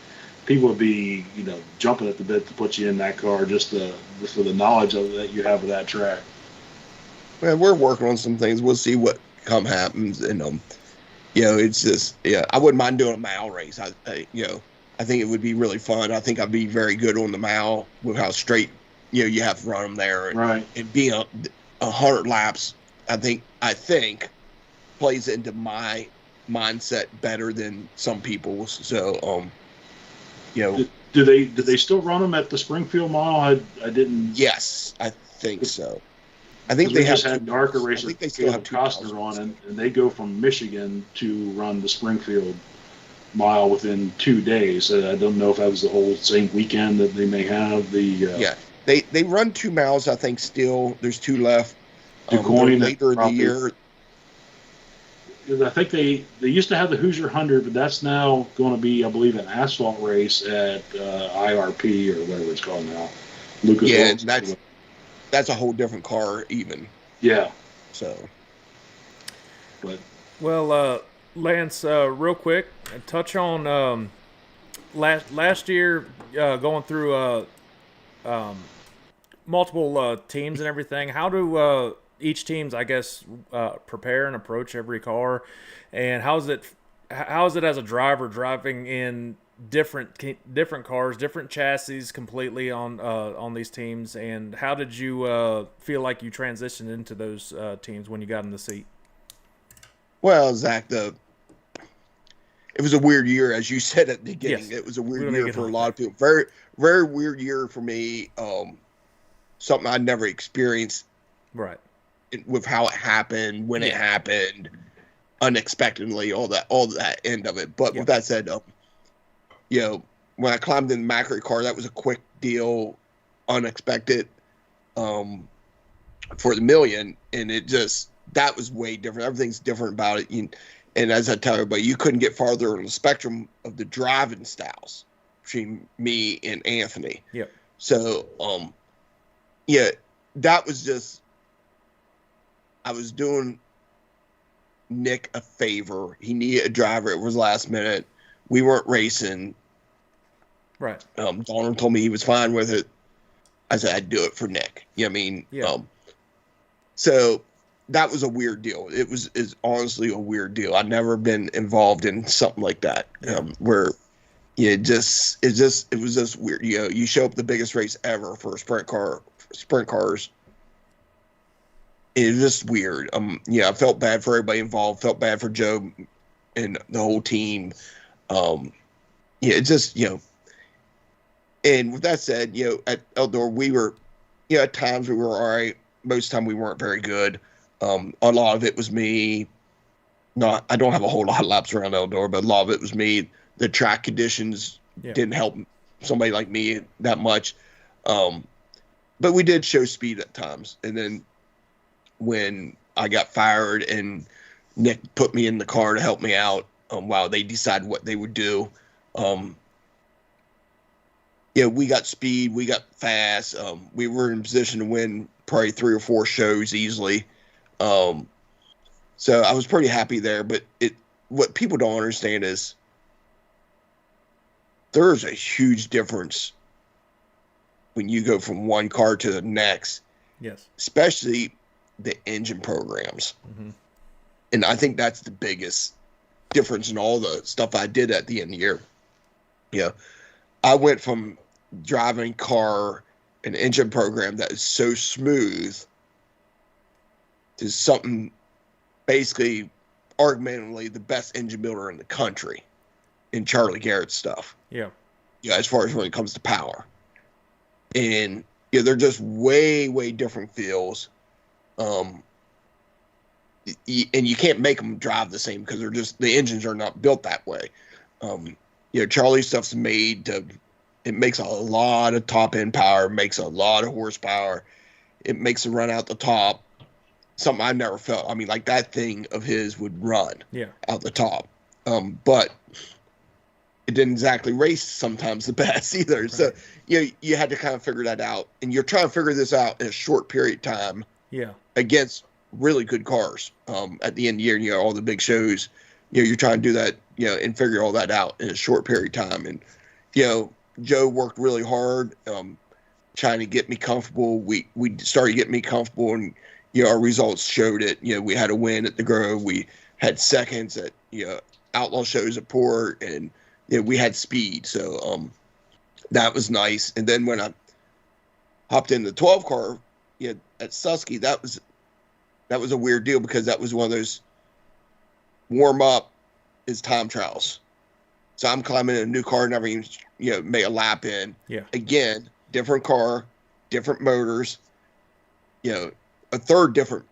people would be, jumping at the bit to put you in that car just for the knowledge that you have of that track. Well, we're working on some things. We'll see what happens. And, it's just, I wouldn't mind doing a mile race. I think it would be really fun. I think I'd be very good on the mile with how straight, you have to run them there. And, right. And being 100 laps, I think plays into my mindset better than some people's. So, Do they still run them at the Springfield Mile? I didn't. Yes, I think so. I think they just have had ARCA racer Caleb Costner on, and they go from Michigan to run the Springfield Mile within 2 days. I don't know if that was the whole same weekend that they may have the. Yeah, They run 2 miles, I think. Still, there's 2 left. DuQuoin Later in the year. I think they used to have the Hoosier 100, but that's now going to be, I believe, an asphalt race at IRP or whatever it's called now. Lucas. Yeah, that's a whole different car even. Yeah. So. But. Well, Lance, real quick, touch on last year going through multiple teams and everything. How do each team's, I guess, prepare and approach every car, and how is it as a driver driving in different cars, different chassis completely on these teams, and how did you feel like you transitioned into those teams when you got in the seat? Well, Zach, it was a weird year, as you said at the beginning. Yes. It was a weird year for a lot of people. Very, very weird year for me. Something I never experienced. Right. With how it happened, when it happened, unexpectedly, all that end of it. But with that said, when I climbed in the Macri car, that was a quick deal, unexpected, for the million, and that was way different. Everything's different about it. And as I tell everybody, you couldn't get farther on the spectrum of the driving styles between me and Anthony. Yeah. So, that was just, I was doing Nick a favor. He needed a driver. It was last minute. We weren't racing. Right. Donald told me he was fine with it. I said I'd do it for Nick. You know what I mean? Yeah. So that was a weird deal. Is honestly a weird deal. I'd never been involved in something like that. Where it was just weird. You show up the biggest race ever for a sprint cars. It was just weird. I felt bad for everybody involved. Felt bad for Joe and the whole team. It just, and with that said, at Eldor, we were, at times we were all right. Most of the time we weren't very good. A lot of it was me. I don't have a whole lot of laps around Eldor, but a lot of it was me. The track conditions didn't help somebody like me that much. But we did show speed at times. And then when I got fired and Nick put me in the car to help me out while they decided what they would do, we got speed, we got fast. We were in a position to win probably 3 or 4 shows easily. So I was pretty happy there. But what people don't understand is there's a huge difference when you go from one car to the next. Yes. Especially the engine programs. Mm-hmm. And I think that's the biggest difference in all the stuff I did at the end of the year. I went from driving an engine program that is so smooth to something basically arguably the best engine builder in the country in Charlie Garrett's stuff. Yeah. As far as when it comes to power. And they're just way, way different feels. And you can't make them drive the same because the engines are not built that way. Charlie's stuff's made it makes a lot of top end power, makes a lot of horsepower. It makes it run out the top. Something I never felt. I mean, like that thing of his would run out the top. But it didn't exactly race sometimes the best either. Right. So you had to kind of figure that out. And you're trying to figure this out in a short period of time. Yeah. Against really good cars. At the end of the year, all the big shows, you're trying to do that, and figure all that out in a short period of time. And, Joe worked really hard, trying to get me comfortable. We started getting me comfortable, and, our results showed it. We had a win at the Grove. We had seconds at, outlaw shows at Port, and, we had speed. So, that was nice. And then when I hopped in the 12 car, at Susky, that was a weird deal because that was one of those warm up is time trials. So I'm climbing in a new car, never even made a lap in. Yeah. Again, different car, different motors, a third different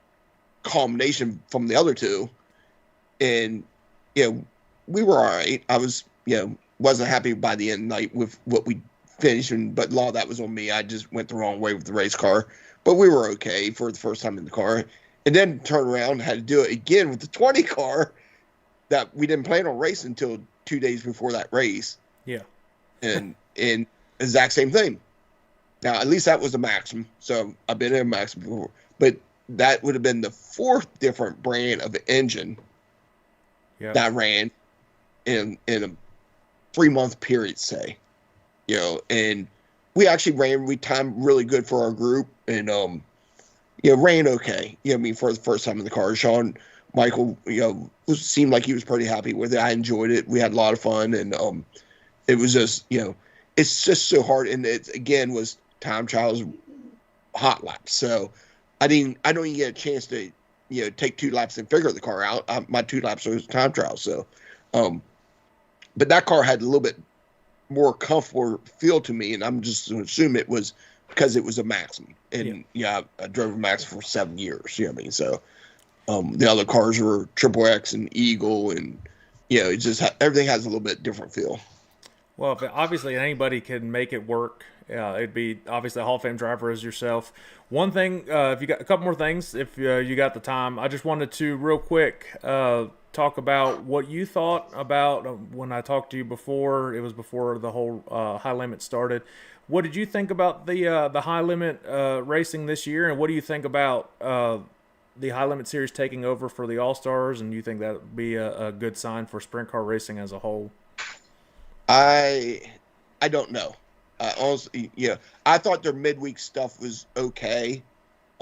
combination from the other two. And we were all right. I was wasn't happy by the end of the night with what we finishing, but a lot of that was on me. I just went the wrong way with the race car, but we were okay for the first time in the car. And then turn around and had to do it again with the 20 car that we didn't plan on racing until 2 days before that race. Yeah. And exact same thing. Now, at least that was a Maxim. So I've been in a Maxim before. But that would have been the 4th different brand of engine that ran in a 3-month period, say. And we actually we timed really good for our group and, ran okay. For the first time in the car. Sean Michael, seemed like he was pretty happy with it. I enjoyed it. We had a lot of fun, and it was just, it's just so hard. And it again was time trials, hot laps. So I don't even get a chance to, take 2 laps and figure the car out. My 2 laps was time trials. So, but that car had a little bit more comfortable feel to me, and I'm just going to assume it was because it was a Maxim. And I drove a Maxim for 7 years. So. The other cars were Triple X and Eagle, and it just everything has a little bit different feel. Well, if obviously anybody can make it work, it'd be obviously a Hall of Fame driver as yourself. One thing, if you got a couple more things, if you got the time, I just wanted to real quick talk about what you thought about when I talked to you before. It was before the whole high limit started. What did you think about the high limit racing this year, and what do you think about the High Limit Series taking over for the All-Stars, and you think that would be a good sign for sprint car racing as a whole? I don't know. Honestly, I thought their midweek stuff was okay.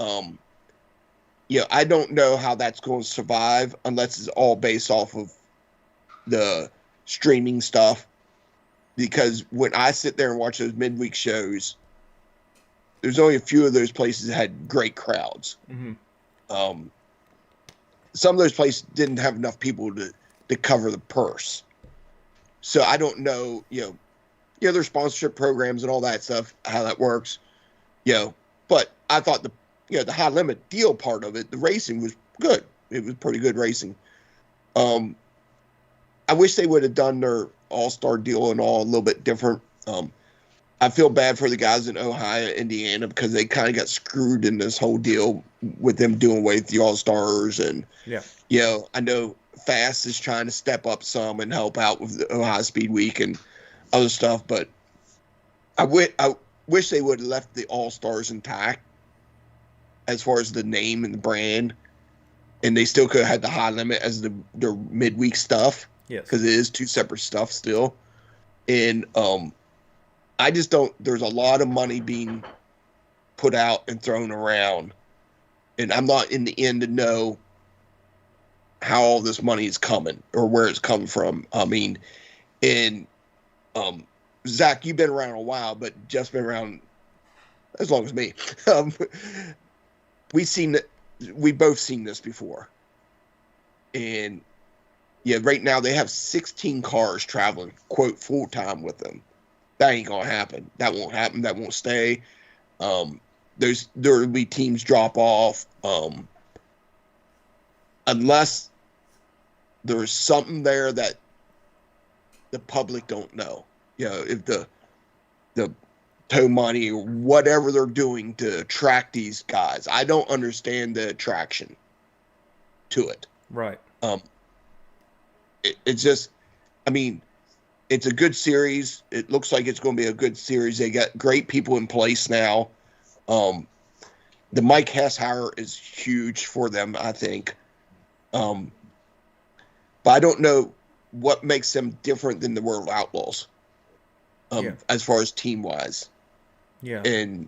I don't know how that's going to survive unless it's all based off of the streaming stuff. Because when I sit there and watch those midweek shows, there's only a few of those places that had great crowds. Mm-hmm. Some of those places didn't have enough people to cover the purse. So I don't know, their sponsorship programs and all that stuff, how that works, but I thought the high limit deal part of it, the racing was good. It was pretty good racing. I wish they would have done their all-star deal and all a little bit different. I feel bad for the guys in Ohio, Indiana, because they kind of got screwed in this whole deal with them doing away with the All-Stars. And, I know Fast is trying to step up some and help out with the Ohio Speed Week and other stuff. But I wish they would have left the All-Stars intact as far as the name and the brand. And they still could have had the high limit as their midweek stuff. Yes. Because it is 2 separate stuff still. And, I just don't. There's a lot of money being put out and thrown around, and I'm not in the end to know how all this money is coming or where it's coming from. I mean, and Zach, you've been around a while, but Jeff's been around as long as me. We've both seen this before, and right now they have 16 cars traveling, quote, full time with them. That ain't gonna happen. That won't happen. That won't stay. There will be teams drop off unless there's something there that the public don't know. If the tow money or whatever they're doing to attract these guys, I don't understand the attraction to it. Right. It's just, I mean. It's a good series. It looks like it's going to be a good series. They got great people in place now. The Mike Hess hire is huge for them, I think. But I don't know what makes them different than the World Outlaws as far as team-wise. Yeah. And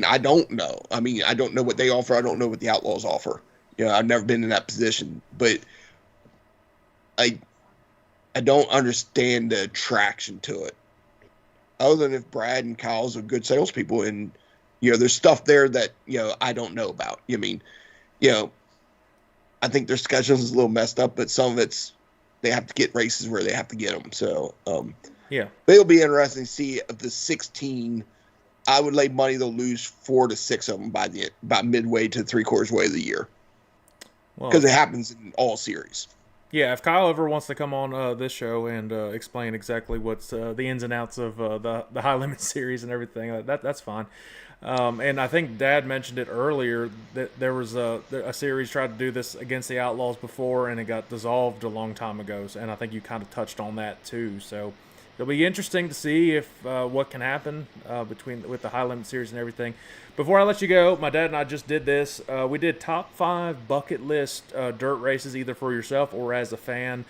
I don't know. I mean, I don't know what they offer. I don't know what the Outlaws offer. I've never been in that position. But I don't understand the attraction to it, other than if Brad and Kyle's are good salespeople, and there's stuff there that I don't know about. I mean, I think their schedule is a little messed up, but some of it's they have to get races where they have to get them. So but it'll be interesting to see if the 16. I would lay money they'll lose 4 to 6 of them by midway to 3/4 way of the year, because it happens in all series. Yeah, if Kyle ever wants to come on this show and explain exactly what's the ins and outs of the High Limit series and everything, that's fine. And I think Dad mentioned it earlier that there was a series tried to do this against the Outlaws before, and it got dissolved a long time ago. And I think you kind of touched on that too. So it'll be interesting to see if what can happen with the High Limit series and everything. Before I let you go, my dad and I just did this. We did top 5 bucket list dirt races, either for yourself or as a fan.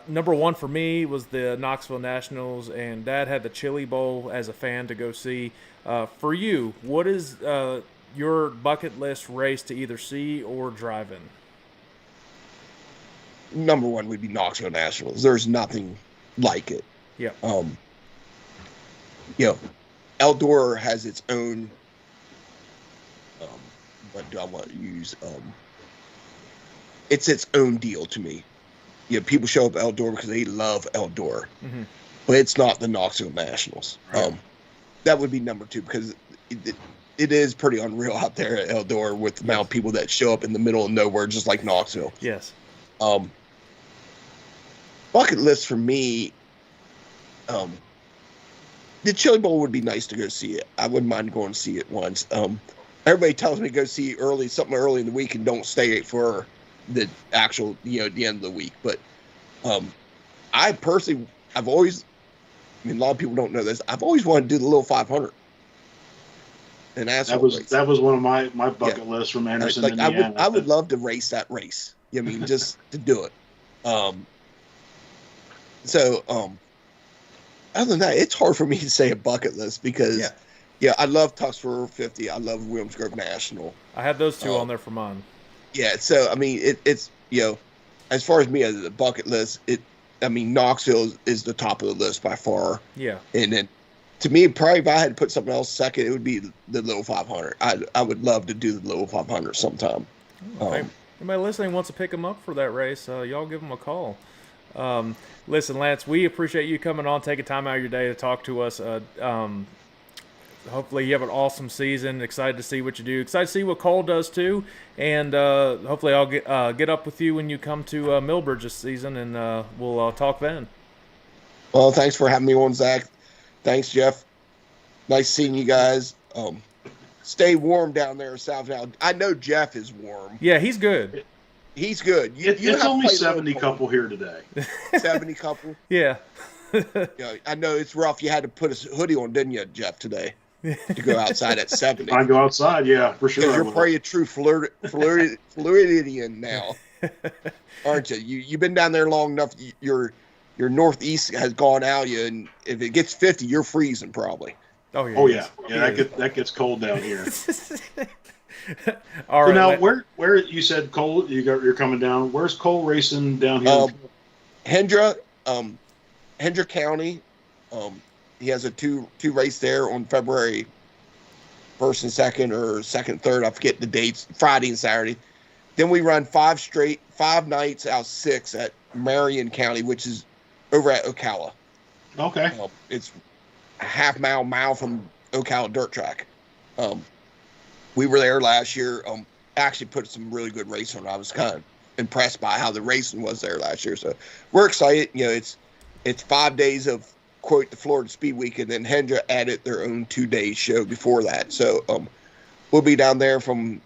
Number 1 for me was the Knoxville Nationals, and Dad had the Chili Bowl as a fan to go see. For you, what is your bucket list race to either see or drive in? Number 1 would be Knoxville Nationals. There's nothing like it. Yeah. Eldora has its own. What do I want to use? It's its own deal to me. People show up at Eldora because they love Eldora, but it's not the Knoxville Nationals. Right. That would be number 2 because it is pretty unreal out there at Eldora with the amount of people that show up in the middle of nowhere, just like Knoxville. Yes. Bucket list for me. The Chili Bowl would be nice to go see it. I wouldn't mind going to see it once. Everybody tells me to go see something early in the week and don't stay for the actual, the end of the week. But I personally, a lot of people don't know this. I've always wanted to do the little 500. And that was one of my bucket lists from Anderson, Indiana. I would love to race that race. Just to do it. Other than that, it's hard for me to say a bucket list because, I love Tuxford 50. I love Williams Grove National. I had those 2 on there for mine. Yeah, so, it's, as far as me as a bucket list, Knoxville is the top of the list by far. Yeah. And then, to me, probably if I had to put something else second, it would be the Little 500. I would love to do the Little 500 sometime. Anybody listening wants to pick them up for that race, y'all give them a call. Listen, Lance, we appreciate you coming on, taking time out of your day to talk to us. Hopefully you have an awesome season. Excited to see what you do. Excited to see what Cole does too. And hopefully I'll get up with you when you come to Millbridge this season, and we'll talk then. Well, thanks for having me on, Zach. Thanks, Jeff. Nice seeing you guys. Stay warm down there in South now. I know Jeff is warm. Yeah, he's good. He's good. It's only 70 couple here today. 70 couple? Yeah. I know it's rough. You had to put a hoodie on, didn't you, Jeff, today? To go outside at 70. I go outside, yeah, for sure. You're probably a true Floridian now, aren't you? You've been down there long enough. Your northeast has gone out you, and if it gets 50, you're freezing probably. Oh yeah. Oh yeah. Yeah, that gets cold down here. All right. So now, where you said Cole, you're coming down. Where's Cole racing down here? Hendra County. He has a two race there on February 1st and 2nd, or 2nd, 3rd. I forget the dates. Friday and Saturday. Then we run 5 nights out 6 at Marion County, which is over at Ocala. Okay. It's a half mile from Ocala dirt track. We were there last year. Actually put some really good racing on. I was kind of impressed by how the racing was there last year. So we're excited. It's 5 days of, quote, the Florida Speed Week, and then Hendra added their own 2-day show before that. So we'll be down there from,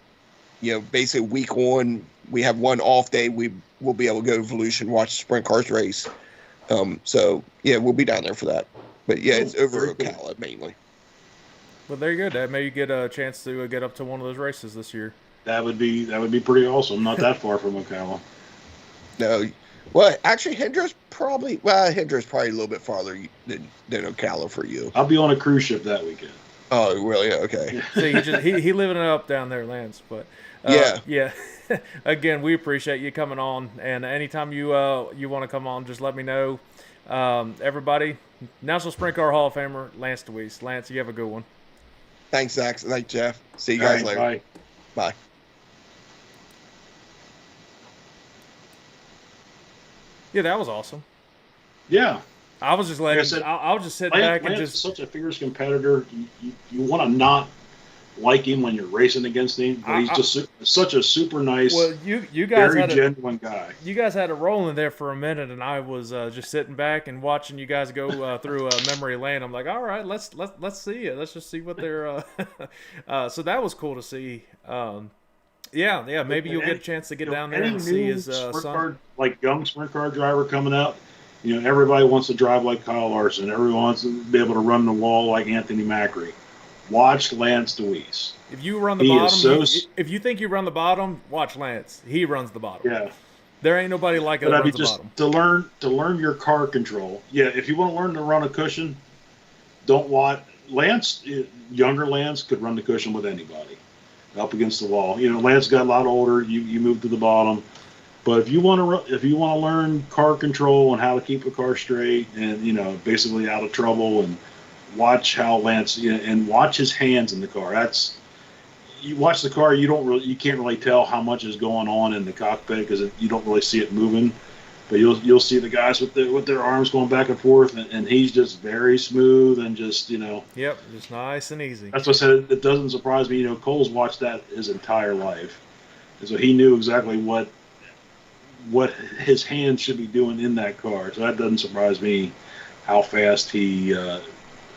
basically week 1. We have one off day. We'll be able to go to Evolution, watch the sprint cars race. We'll be down there for that. But it's over Ocala mainly. Well, there you go, Dad. Maybe you get a chance to get up to one of those races this year. That would be pretty awesome. Not that far from Ocala. No. Well, actually, Hendra's probably a little bit farther than Ocala for you. I'll be on a cruise ship that weekend. Oh, really? Okay. So he living it up down there, Lance. But yeah. Again, we appreciate you coming on, and anytime you want to come on, just let me know. Everybody, National Sprint Car Hall of Famer Lance Dewease. Lance, you have a good one. Thanks, Zach. Thanks, Jeff. See you guys later. Bye. Bye. Yeah, that was awesome. Yeah. I was just letting. I was just sitting Lance back and is just such a fierce competitor. You want to not like him when you're racing against him, but he's just such a super nice, you guys very genuine guy. You guys had it rolling there for a minute, and I was just sitting back and watching you guys go through memory lane. I'm like, all right, let's see it. Let's just see what they're. So that was cool to see. Yeah. Maybe you'll get a chance to get down there and see his son. Like young sprint car driver coming up. Everybody wants to drive like Kyle Larson. Everyone wants to be able to run the wall like Anthony Macri. Watch Lance Dewease. If you run the bottom, if you think you run the bottom, watch Lance. He runs the bottom. Yeah. There ain't nobody like it that runs the bottom. To learn your car control. Yeah, if you want to learn to run a cushion, don't watch Lance. Younger Lance could run the cushion with anybody up against the wall. Lance got a lot older. You move to the bottom. But if you want to learn car control and how to keep a car straight and basically out of trouble, and watch how Lance and watch his hands in the car. You watch the car, you can't really tell how much is going on in the cockpit because you don't really see it moving. But you'll see the guys with their arms going back and forth, and he's just very smooth and just Yep, just nice and easy. That's what I said. It doesn't surprise me. Cole's watched that his entire life, and so he knew exactly what his hands should be doing in that car. So that doesn't surprise me how fast he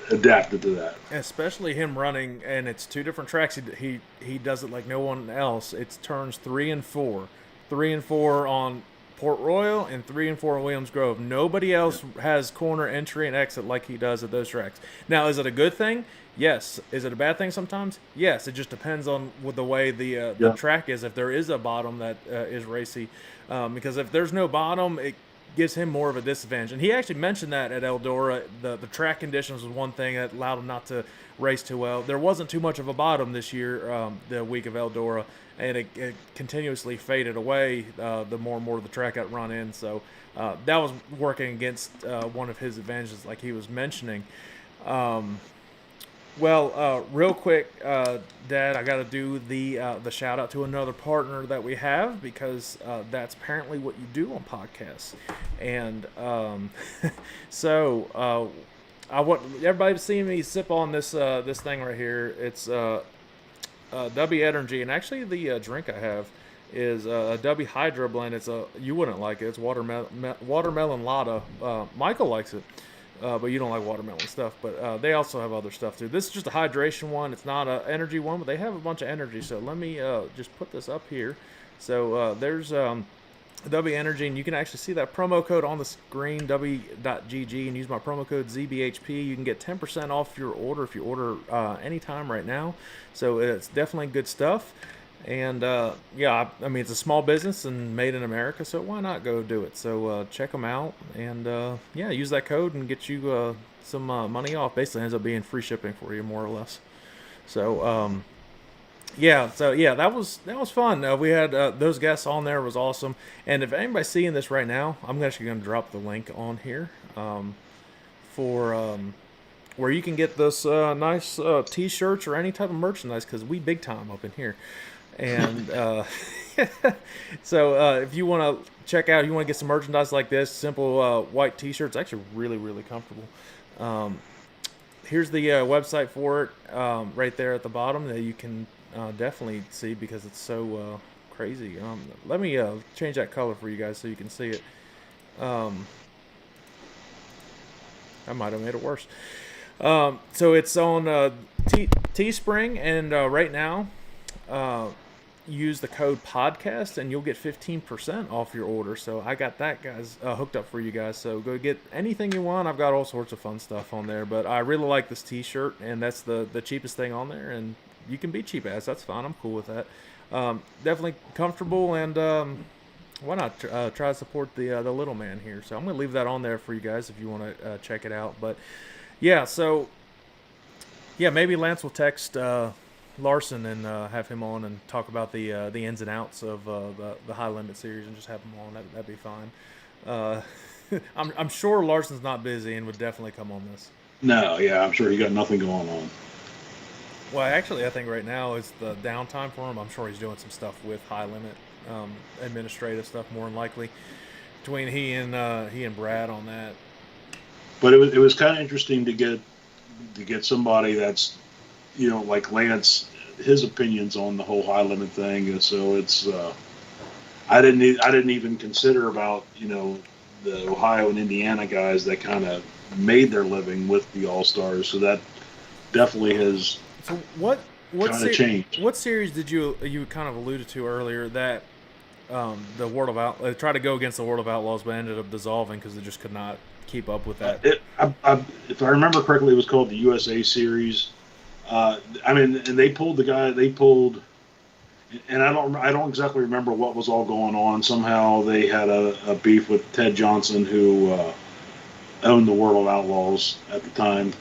adapted to that. Especially him running, and it's two different tracks. He does it like no one else. It's turns 3 and 4. 3 and 4 on Port Royal and 3 and 4 on Williams Grove. Nobody else has corner entry and exit like he does at those tracks. Now, is it a good thing? Yes. Is it a bad thing sometimes? Yes. It just depends on the way the track is. If there is a bottom that is racy, because if there's no bottom, it gives him more of a disadvantage. And he actually mentioned that at Eldora. The track conditions was one thing that allowed him not to race too well. There wasn't too much of a bottom this year, the week of Eldora, and it continuously faded away the more and more the track got run in. So that was working against one of his advantages, like he was mentioning. Real quick, Dad, I got to do the shout out to another partner that we have, because that's apparently what you do on podcasts. And so I want everybody to see me sip on this thing right here. It's W Energy, and actually the drink I have is a W Hydro blend. You wouldn't like it. It's watermelon Lada. Michael likes it. But you don't like watermelon stuff. But they also have other stuff too. This is just a hydration one. It's not an energy one, but they have a bunch of energy. So let me just put this up here. So there's W Energy, and you can actually see that promo code on the screen, W.GG, and use my promo code ZBHP. You can get 10% off your order if you order anytime right now. So it's definitely good stuff. And I mean, it's a small business and made in America, so why not go do it? So check them out, and use that code and get you some money off. Basically, ends up being free shipping for you, more or less. So that was fun. We had those guests on there. It was awesome. And if anybody's seeing this right now, I'm actually going to drop the link on here for where you can get this nice T-shirts or any type of merchandise, because we big time up in here. And so if you want to check out, you want to get some merchandise like this, simple white T-shirts, actually really, really comfortable. Here's the website for it right there at the bottom that you can definitely see, because it's so crazy. Let me change that color for you guys so you can see it. I might have made it worse. So it's on Teespring, and right now use the code podcast and you'll get 15% off your order. So I got that, guys, hooked up for you guys. So go get anything you want. I've got all sorts of fun stuff on there, but I really like this t-shirt, and that's the cheapest thing on there, and you can be cheap ass. That's fine. I'm cool with that. Definitely comfortable, and why not try to support the little man here. So I'm going to leave that on there for you guys if you want to check it out. But maybe Lance will text Larson and have him on and talk about the ins and outs of the High Limit series, and just have him on. That'd be fine. I'm sure Larson's not busy and would definitely come on this. No, yeah, I'm sure he got nothing going on. Well, actually, I think right now is the downtime for him. I'm sure he's doing some stuff with High Limit, administrative stuff, more than likely, between he and Brad on that. But it was kind of interesting to get somebody that's, like Lance, his opinions on the whole high limit thing. And so it's I didn't even consider about the Ohio and Indiana guys that kind of made their living with the All Stars. So that definitely has what kind of changed. What series did you kind of alluded to earlier that the World of Outlaws tried to go against the World of Outlaws, but ended up dissolving because they just could not keep up with that? If I remember correctly, it was called the USA Series. And they pulled, and I don't exactly remember what was all going on. Somehow they had a beef with Ted Johnson, who owned the World of Outlaws at the time.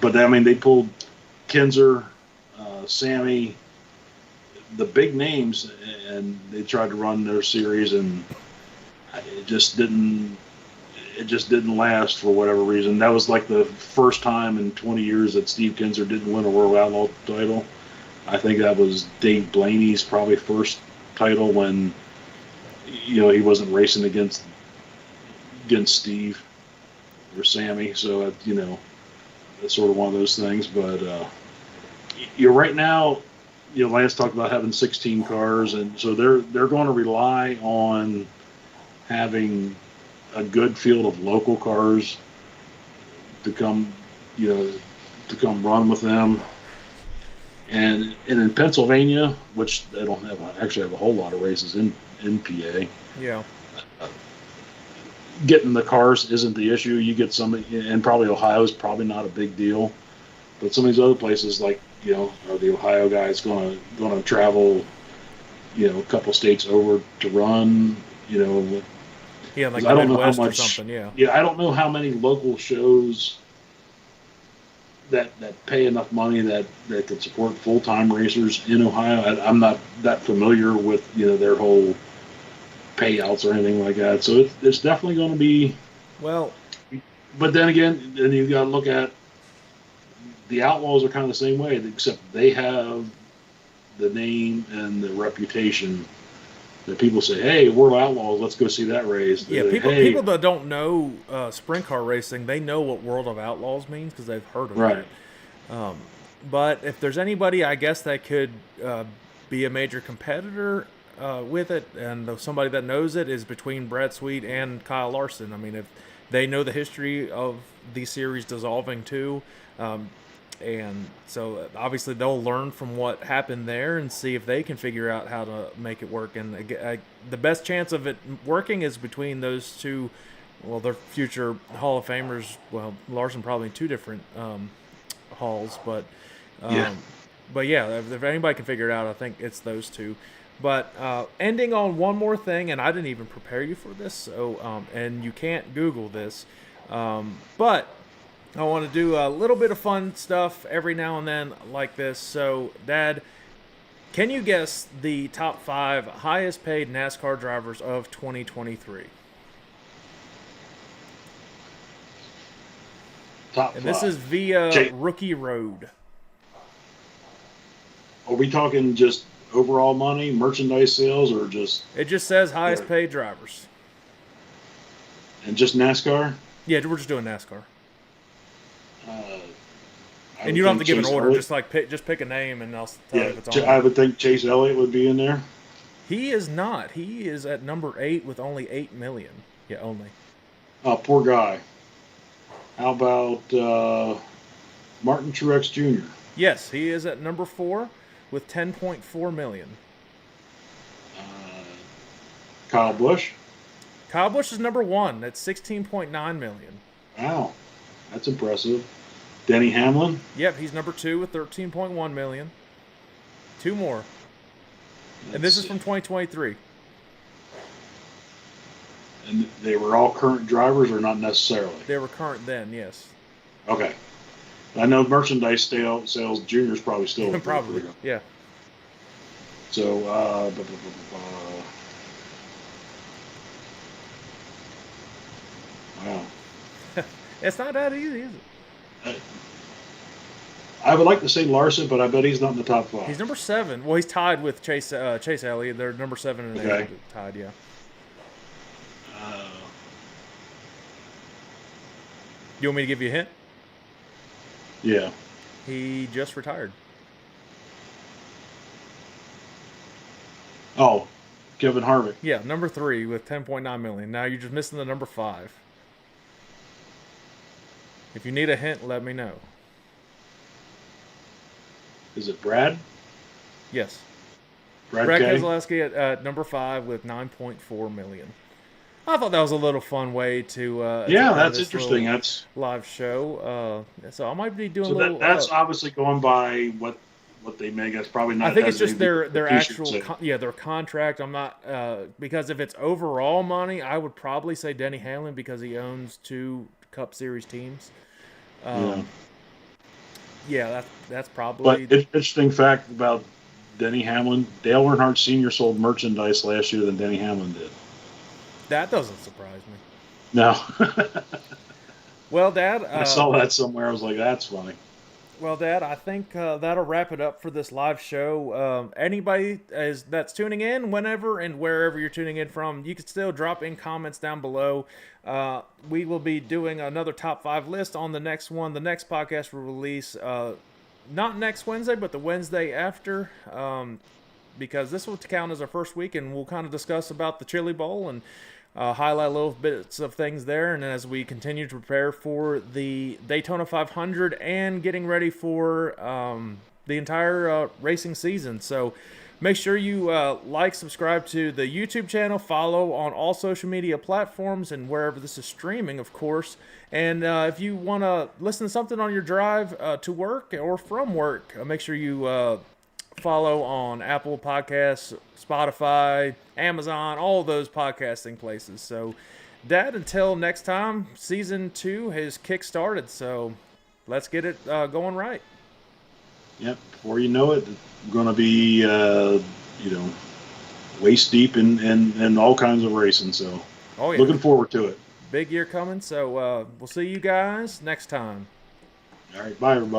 But they pulled Kinzer, Sammy, the big names, and they tried to run their series, and it just didn't last for whatever reason. That was like the first time in 20 years that Steve Kinzer didn't win a World Outlaw title. I think that was Dave Blaney's probably first title when he wasn't racing against Steve or Sammy. So it's sort of one of those things. But right now, Lance talked about having 16 cars, and so they're going to rely on having a good field of local cars to come run with them. And in Pennsylvania, which they don't actually have a whole lot of races in PA. Yeah. Getting the cars isn't the issue. You get some, and probably Ohio is probably not a big deal, but some of these other places, like are the Ohio guys going to travel, a couple states over to run, Yeah, like I don't Midwest know how much, or something. Yeah. Yeah, I don't know how many local shows that pay enough money that could support full-time racers in Ohio. I'm not that familiar with their whole payouts or anything like that. So it's definitely going to be. Well, but then again, you've got to look at the Outlaws are kind of the same way, except they have the name and the reputation that people say, "Hey, World Outlaws, let's go see that race." Yeah, people that don't know sprint car racing, they know what World of Outlaws means because they've heard of it. But if there's anybody, I guess that could be a major competitor with it, and somebody that knows it is between Brad Sweet and Kyle Larson. If they know the history of the series dissolving too. And so obviously they'll learn from what happened there and see if they can figure out how to make it work. And the best chance of it working is between those two. Well, they're future Hall of Famers. Well, Larson probably in two different halls, but if anybody can figure it out, I think it's those two. But ending on one more thing, and I didn't even prepare you for this, so and you can't Google this, but I want to do a little bit of fun stuff every now and then like this. So, Dad, can you guess the top 5 highest paid NASCAR drivers of 2023? Top 5. And this is via Rookie Road. Are we talking just overall money, merchandise sales, or just... It just says highest paid drivers. And just NASCAR? Yeah, we're just doing NASCAR. And you don't have to give an order. Elliott. Just pick a name, and I'll tell you if it's on. I would think Chase Elliott would be in there. He is not. He is at number 8 with only $8 million. Yeah, only. Oh, poor guy. How about Martin Truex Jr.? Yes, he is at number 4 with $10.4 million. Kyle Busch? Kyle Busch is number 1 at $16.9 million. Wow, that's impressive. Denny Hamlin? Yep, he's number 2 with $13.1 million. 2 more. And this is from 2023. And they were all current drivers, or not necessarily? They were current then, yes. Okay. I know merchandise sales Junior's probably still. Probably, yeah. So, wow. It's not that easy, is it? I would like to say Larson, but I bet he's not in the top 5. He's number 7. Well, he's tied with Chase Elliott. They're number 7 and 8 tied, yeah. You want me to give you a hint? Yeah. He just retired. Oh, Kevin Harvick. Yeah, number 3 with 10.9 million. Now you're just missing the number 5. If you need a hint, let me know. Is it Brad? Yes. Brad Brad K? Keselowski at number 5 with 9.4 million. I thought that was a little fun way to Yeah, end that's this interesting. little That's live show. So I might be doing so a little. that's obviously going by what they make. That's probably not. I think it's as a just their t-shirt actual sale. their contract. I'm not because if it's overall money, I would probably say Denny Hamlin because he owns 2 Cup Series teams. Yeah. Yeah, that's But probably. interesting fact about Denny Hamlin: Dale Earnhardt Sr. sold merchandise last year than Denny Hamlin did. That doesn't surprise me. No, Well, Dad, I saw that somewhere. I was like, that's funny. Well, Dad, I think that'll wrap it up for this live show. Anybody that's tuning in, whenever and wherever you're tuning in from, you can still drop in comments down below. We will be doing another top 5 list on the next one. The next podcast will release not next Wednesday, but the Wednesday after, because this will count as our first week, and we'll kind of discuss about the Chili Bowl and highlight little bits of things there. And as we continue to prepare for the Daytona 500 and getting ready for the entire racing season. So make sure you like, subscribe to the YouTube channel, follow on all social media platforms and wherever this is streaming, of course. And if you want to listen to something on your drive to work or from work, make sure you follow on Apple Podcasts, Spotify, Amazon, all those podcasting places. So, Dad, until next time, season 2 has kick-started, so let's get it going right. Yep. Before you know it, we're going to be, waist deep in all kinds of racing. So, Oh, yeah. looking forward to it. Big year coming, so we'll see you guys next time. All right. Bye, everybody.